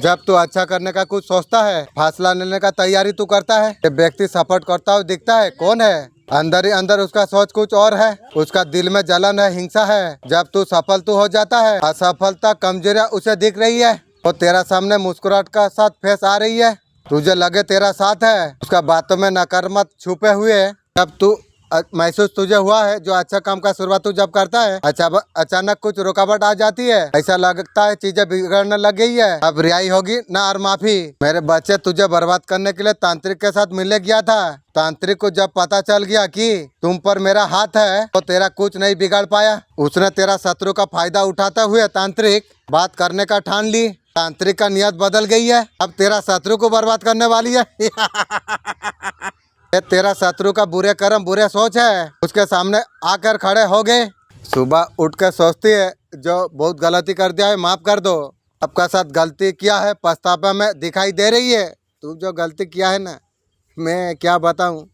जब तू अच्छा करने का कुछ सोचता है, फासला लेने का तैयारी तू करता है, ये व्यक्ति सपोर्ट करता हुआ दिखता है, कौन है? अंदर ही अंदर उसका सोच कुछ और है, उसका दिल में जलन है, हिंसा है। जब तू सफल तू हो जाता है, असफलता कमजोरियां उसे दिख रही है, वो तेरा सामने मुस्कुराहट का साथ फेस आ रही है, तुझे लगे तेरा साथ है, उसका बातों में नकारात्मक छुपे हुए। जब तू महसूस तुझे हुआ है जो अच्छा काम का शुरुआत तू जब करता है, अचानक कुछ रुकावट आ जाती है, ऐसा लगता है चीजें बिगड़ने लग गई है, अब रिहाई होगी ना और माफी। मेरे बच्चे तुझे बर्बाद करने के लिए तांत्रिक के साथ मिलने गया था, तांत्रिक को जब पता चल गया कि तुम पर मेरा हाथ है तो तेरा कुछ नहीं बिगाड़ पाया। उसने तेरा शत्रु का फायदा उठाते हुए तांत्रिक बात करने का ठान ली। तांत्रिक का नियत बदल गई है, अब तेरा शत्रु को बर्बाद करने वाली है। तेरा शत्रु का बुरे कर्म बुरे सोच है उसके सामने आकर खड़े हो गए। सुबह उठ कर सोचती है जो बहुत गलती कर दिया है माफ कर दो, आपका साथ गलती किया है पछतावा में दिखाई दे रही है। तू जो गलती किया है ना, मैं क्या बताऊं।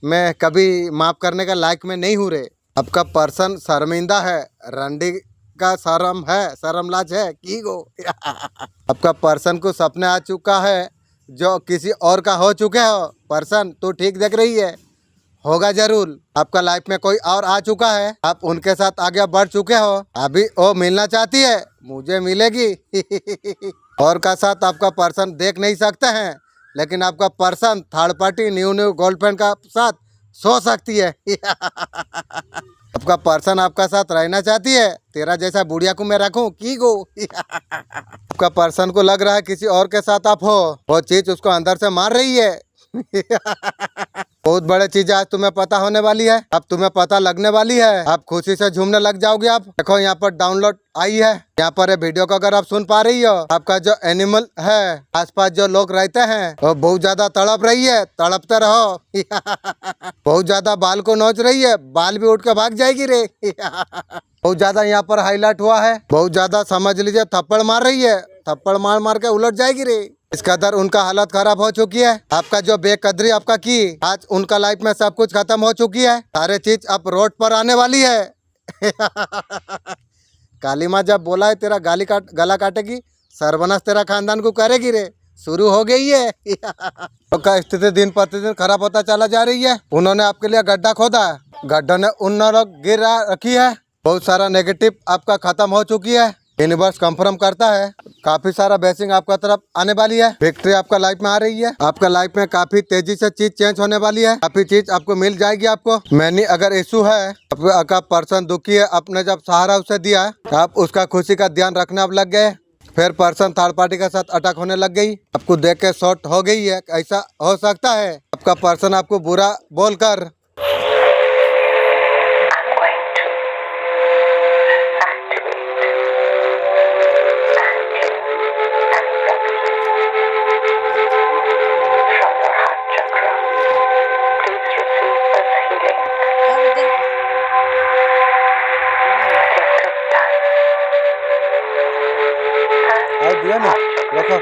मैं कभी माफ करने का लायक में नहीं हूँ रे। आपका पर्सन शर्मिंदा है, रंडी का शर्म है, शर्मलाज है की गो। आपका पर्सन को सपने आ चुका है जो किसी और का हो चुके हो। पर्सन तू ठीक देख रही है, होगा जरूर। आपका लाइफ में कोई और आ चुका है, आप उनके साथ आगे बढ़ चुके हो, अभी वो मिलना चाहती है, मुझे मिलेगी। और का साथ आपका पर्सन देख नहीं सकते हैं, लेकिन आपका person third party new girlfriend का साथ सो सकती है। आपका पर्सन आपका साथ रहना चाहती है, तेरा जैसा बुढ़िया को मैं रखूं की गो। आपका पर्सन को लग रहा है किसी और के साथ आप हो, वो चीज उसको अंदर से मार रही है। बहुत बड़े चीज आज तुम्हें पता होने वाली है, अब तुम्हें पता लगने वाली है, आप खुशी से झूमने लग जाओगे। आप देखो यहाँ पर डाउनलोड आई है, यहाँ पर ये वीडियो को अगर आप सुन पा रही हो, आपका जो एनिमल है, आसपास जो लोग रहते हैं, वो बहुत ज्यादा तड़प रही है, तड़पते रहो। बहुत ज्यादा बाल को नोच रही है, बाल भी उठ के भाग जाएगी रे। बहुत ज्यादा यहाँ पर हाईलाइट हुआ है, बहुत ज्यादा समझ लीजिए थप्पड़ मार रही है, थप्पड़ मार मार के उलट जाएगी रे। इस कदर उनका हालत खराब हो चुकी है, आपका जो बेकदरी आपका की, आज उनका लाइफ में सब कुछ खत्म हो चुकी है, सारे चीज अब रोड पर आने वाली है। काली माँ जब बोला है तेरा गला काटेगी, सर्वनाश तेरा खानदान को करेगी रे, शुरू हो गई है। तो का स्थिति दिन प्रतिदिन खराब होता चला जा रही है। उन्होंने आपके लिए गड्ढा खोदा, गड्ढे ने उन लोग गिरा रखी है, बहुत सारा नेगेटिव आपका खत्म हो चुकी है। यूनिवर्स कंफर्म करता है काफी सारा ब्लेसिंग आपका तरफ आने वाली है, विक्ट्री आपका लाइफ में आ रही है, आपका लाइफ में काफी तेजी से चीज चेंज होने वाली है, काफी चीज आपको मिल जाएगी। आपको मैंने अगर इशू है, आपका पर्सन दुखी है, आपने जब सहारा उसे दिया, आप उसका खुशी का ध्यान रखने अब लग गए, फिर पर्सन थर्ड पार्टी के साथ अटैक होने लग गई, आपको देख के शॉर्ट हो गई है। ऐसा हो सकता है आपका पर्सन आपको बुरा बोलकर दिया ना रखो।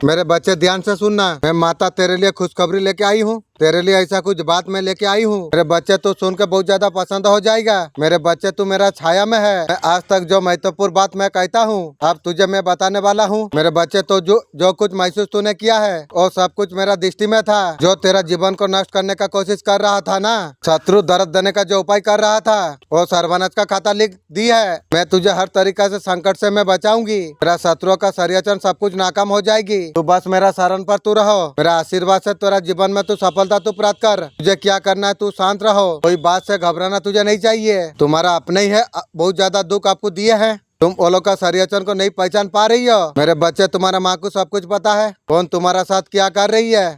मेरे बच्चे ध्यान से सुनना, मैं माता तेरे लिए खुशखबरी लेके आई हूँ, तेरे लिए ऐसा कुछ बात मैं लेके आई हूँ। मेरे बच्चे तू सुन के बहुत ज्यादा पसंद हो जाएगा। मेरे बच्चे तू मेरा छाया में है, मैं आज तक जो महत्वपूर्ण बात मैं कहता हूँ अब तुझे मैं बताने वाला हूँ। मेरे बच्चे तो जो कुछ महसूस तूने किया है वो सब कुछ मेरा दृष्टि में था। जो तेरा जीवन को नष्ट करने का कोशिश कर रहा था ना, शत्रु दर्द देने का जो उपाय कर रहा था, वो सर्वनाश का खाता लिख दी है। मैं तुझे हर तरीका से संकट से मैं बचाऊंगी, मेरा शत्रुओं का षड्यंत्र सब कुछ नाकाम हो जाएगी। तू बस मेरा शरण पर तू रहो, मेरा आशीर्वाद से तेरा जीवन में तू सफलता तू प्राप्त कर। तुझे क्या करना है, तू शांत रहो, कोई बात से घबराना तुझे नहीं चाहिए। तुम्हारा अपने ही है, बहुत ज्यादा दुख आपको दिए हैं, तुम ओलो का षड्यंत्र को नहीं पहचान पा रही हो। मेरे बच्चे तुम्हारा माँ को सब कुछ पता है, कौन तुम्हारा साथ क्या कर रही है।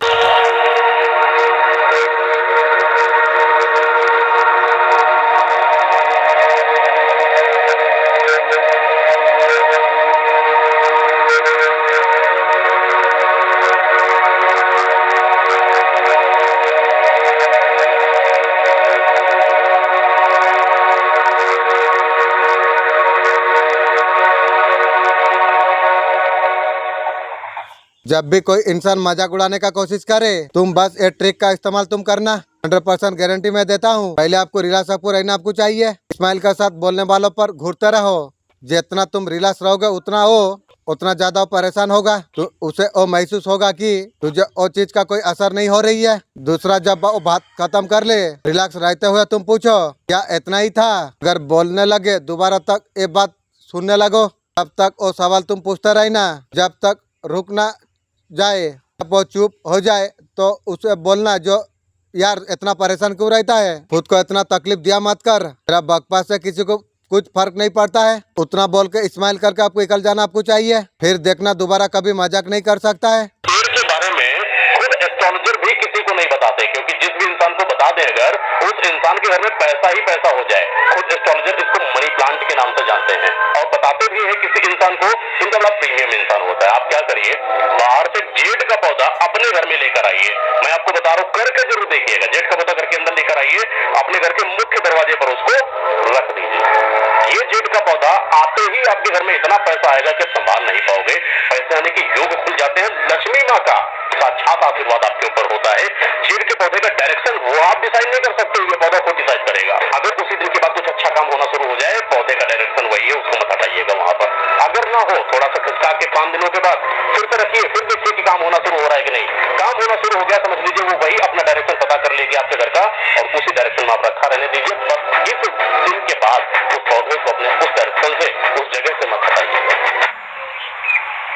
जब भी कोई इंसान मजाक उड़ाने का कोशिश करे, तुम बस ये ट्रिक का इस्तेमाल तुम करना, 100% गारंटी मैं देता हूँ। पहले आपको रिलैक्स आपको रहना आपको चाहिए, स्माइल के साथ बोलने वालों पर घूरते रहो। जितना तुम रिलैक्स रहोगे उतना ज्यादा परेशान होगा, तो उसे वो महसूस होगा कि तुझे वो चीज का कोई असर नहीं हो रही है। दूसरा, जब वो बात खत्म कर ले, रिलैक्स रहते हुए तुम पूछो क्या इतना ही था। अगर बोलने लगे दोबारा तक ये बात सुनने लगो, तब तक वो सवाल तुम पूछते रहना, जब तक रुकना जाए। अब वो चुप हो जाए तो उसे बोलना, जो यार इतना परेशान क्यों रहता है, खुद को इतना तकलीफ दिया मत कर, तेरा बकवास से किसी को कुछ फर्क नहीं पड़ता है। उतना बोल के स्माइल करके आपको निकल जाना आपको चाहिए, फिर देखना दोबारा कभी मजाक नहीं कर सकता है। पेड़ के बारे में खुद एस्ट्रोलॉजर भी किसी को नहीं बताते, क्योंकि जिस भी इंसान को बता दे अगर, उस इंसान के घर में पैसा ही पैसा हो जाए। खुद एस्ट्रोलॉजर इसको मनी प्लांट के नाम से जानते हैं और बताते भी है किसी इंसान को इनका बड़ा प्रीमियम इंसान होता है। आप क्या करिए, बाहर से जेड का पौधा अपने घर में लेकर आइए, मैं आपको बता रहा हूँ, करके जरूर देखिएगा। जेड का पौधा घर के अंदर लेकर आइए, अपने घर के मुख्य दरवाजे पर उसको रख दीजिए। ये जेड का पौधा आते ही आपके घर में इतना पैसा आएगा कि संभाल नहीं पाओगे। पैसे आने के योग खुल जाते हैं। लक्ष्मी माँ का साक्षात आशीर्वाद आपके ऊपर होता है। चीड़ के पौधे का डायरेक्शन वो आप डिसाइड नहीं कर सकते, ये पौधा खुद डिसाइड करेगा। अगर उसी दिन के बाद कुछ अच्छा काम होना शुरू हो जाए, पौधे का डायरेक्शन वही है, उसको मत हटाइएगा वहां पर। अगर ना हो, थोड़ा सा खिसका के 5 दिनों के बाद फिर से रखिए, फिर देखिए कि काम होना शुरू हो रहा है कि नहीं। काम होना शुरू हो गया, समझ लीजिए वो वही अपना डायरेक्शन पता कर लेगी आपके घर का, और उसी डायरेक्शन में आप रखा रहने दीजिए। बस इस दिन के बाद उस पौधे को अपने उस डायरेक्शन से, उस जगह से मत हटाइएगा।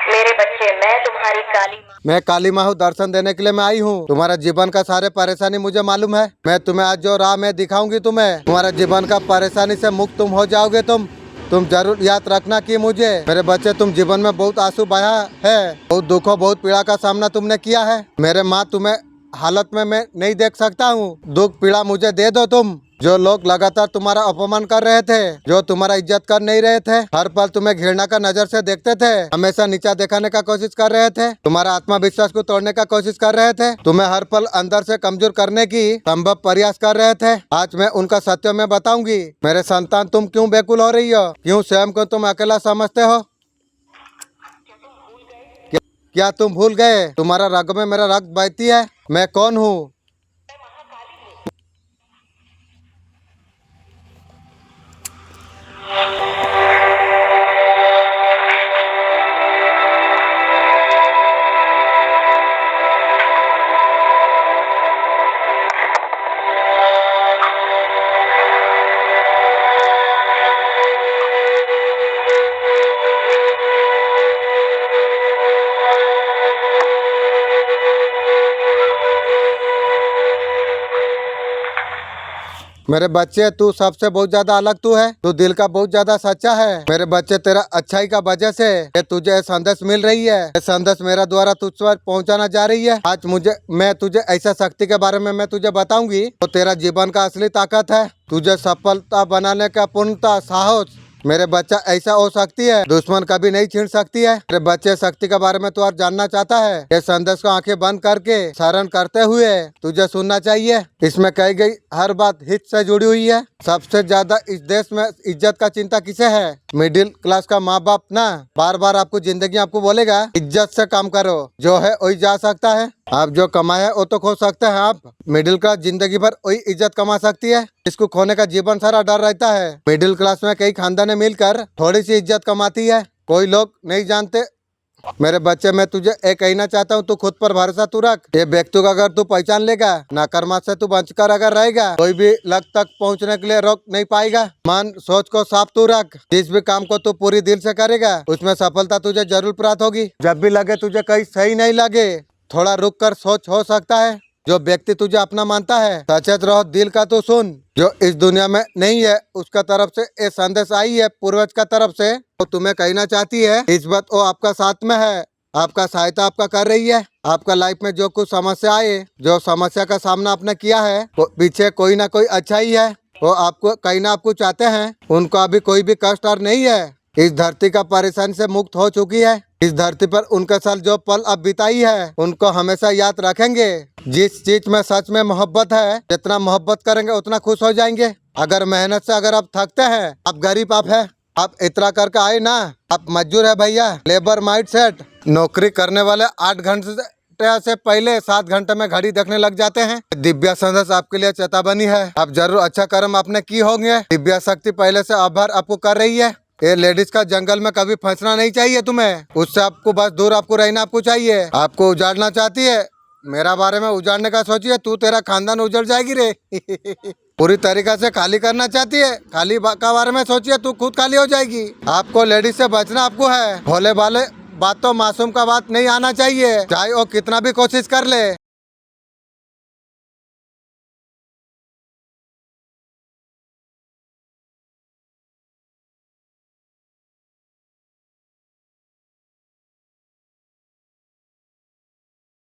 मेरे बच्चे, मैं तुम्हारी काली माँ। मैं काली माँ हूँ, दर्शन देने के लिए मैं आई हूँ। तुम्हारा जीवन का सारे परेशानी मुझे मालूम है। मैं तुम्हें आज जो राह में दिखाऊंगी, तुम्हें तुम्हारा जीवन का परेशानी से मुक्त तुम हो जाओगे। तुम जरूर याद रखना कि मुझे, मेरे बच्चे, तुम जीवन में बहुत आंसू बहा है, बहुत दुखों, बहुत पीड़ा का सामना तुमने किया है। मेरे माँ, तुम्हें हालत में मैं नहीं देख सकता हूँ। दुख पीड़ा मुझे दे दो। तुम जो लोग लगातार तुम्हारा अपमान कर रहे थे, जो तुम्हारा इज्जत कर नहीं रहे थे, हर पल तुम्हें घृणा का नजर से देखते थे, हमेशा नीचा दिखाने का कोशिश कर रहे थे, तुम्हारा आत्मविश्वास को तोड़ने का कोशिश कर रहे थे, तुम्हें हर पल अंदर से कमजोर करने की संभव प्रयास कर रहे थे, आज मैं उनका सत्य में बताऊंगी। मेरे संतान, तुम क्यों बेकुल हो रही हो? क्यों स्वयं को तुम अकेला समझते हो? क्या तुम भूल गए तुम्हारा रग में मेरा रक्त बहती है? मैं कौन हूँ? मेरे बच्चे, तू सबसे बहुत ज्यादा अलग तू है। तू दिल का बहुत ज्यादा सच्चा है। मेरे बच्चे, तेरा अच्छाई का वजह से ये तुझे ये संदेश मिल रही है। ये संदेश मेरा द्वारा तुझ पर पहुंचाना जा रही है। आज मैं तुझे ऐसा शक्ति के बारे में मैं तुझे बताऊंगी, तो तेरा जीवन का असली ताकत है। तुझे सफलता बनाने का पूर्णता साहस, मेरे बच्चा, ऐसा हो सकती है, दुश्मन कभी नहीं छीन सकती है। मेरे बच्चे, शक्ति के बारे में तू और जानना चाहता है। ये संदेश को आंखें बंद करके स्मरण करते हुए तुझे सुनना चाहिए। इसमें कही गई हर बात हित से जुड़ी हुई है। सबसे ज्यादा इस देश में इज्जत का चिंता किसे है? मिडिल क्लास का माँ बाप ना। बार बार आपको जिंदगी आपको बोलेगा इज्जत से काम करो, जो है वही जा सकता है। आप जो कमाए है वो तो खो सकते हैं। आप मिडिल क्लास जिंदगी भर वही इज्जत कमा सकती है, इसको खोने का जीवन सारा डर रहता है। मिडिल क्लास में कई खानदाने मिलकर थोड़ी सी इज्जत कमाती है, कोई लोग नहीं जानते। मेरे बच्चे, मैं तुझे एक कहना चाहता हूँ, तू खुद पर भरोसा तू रख। ये व्यक्ति को अगर तू पहचान लेगा, नाकर्मा से तू बचकर अगर रहेगा, कोई भी लक्ष्य तक पहुँचने के लिए रोक नहीं पाएगा। मन सोच को साफ तू रख। जिस भी काम को तू पूरी दिल से करेगा, उसमें सफलता तुझे जरूर प्राप्त होगी। जब भी लगे तुझे कहीं सही नहीं लगे, थोड़ा रुक कर सोच, हो सकता है जो व्यक्ति तुझे अपना मानता है। सचेत रहो, दिल का तो सुन। जो इस दुनिया में नहीं है, उसका तरफ से ये संदेश आई है, पूर्वज का तरफ से। वो तुम्हें कहना चाहती है इस बात, वो आपका साथ में है, आपका सहायता आपका कर रही है। आपका लाइफ में जो कुछ समस्या आए, जो समस्या का सामना आपने किया है, वो पीछे कोई ना कोई अच्छा ही है। वो आपको कहीं ना आपको चाहते हैं। उनको अभी कोई भी कष्ट और नहीं है। इस धरती का परेशानी से मुक्त हो चुकी है। इस धरती पर उनके साथ जो पल अब बिताई है, उनको हमेशा याद रखेंगे। जिस चीज में सच में मोहब्बत है, जितना मोहब्बत करेंगे उतना खुश हो जाएंगे। अगर मेहनत से अगर आप थकते हैं, आप गरीब आप है, आप इतना करके आए ना, आप मजदूर है भैया, लेबर माइंड सेट। नौकरी करने वाले 8 घंटे से पहले 7 घंटे में घड़ी देखने लग जाते हैं। दिव्या संदेश आपके लिए चेतावनी है। आप जरूर अच्छा कर्म आपने की होंगे। दिव्या शक्ति पहले से आभार आपको कर रही है। ये लेडीज का जंगल में कभी फंसना नहीं चाहिए तुम्हें। उससे आपको बस दूर आपको रहना आपको चाहिए। आपको उजाड़ना चाहती है, मेरा बारे में उजाड़ने का सोचिए, तू तेरा खानदान उजड़ जाएगी रे। पूरी तरीका से खाली करना चाहती है, खाली का बारे में सोचिए, तू खुद खाली हो जाएगी। आपको लेडीज से बचना आपको है। भोले भाले बातों मासूम का बात नहीं आना चाहिए, चाहे वो कितना भी कोशिश कर ले।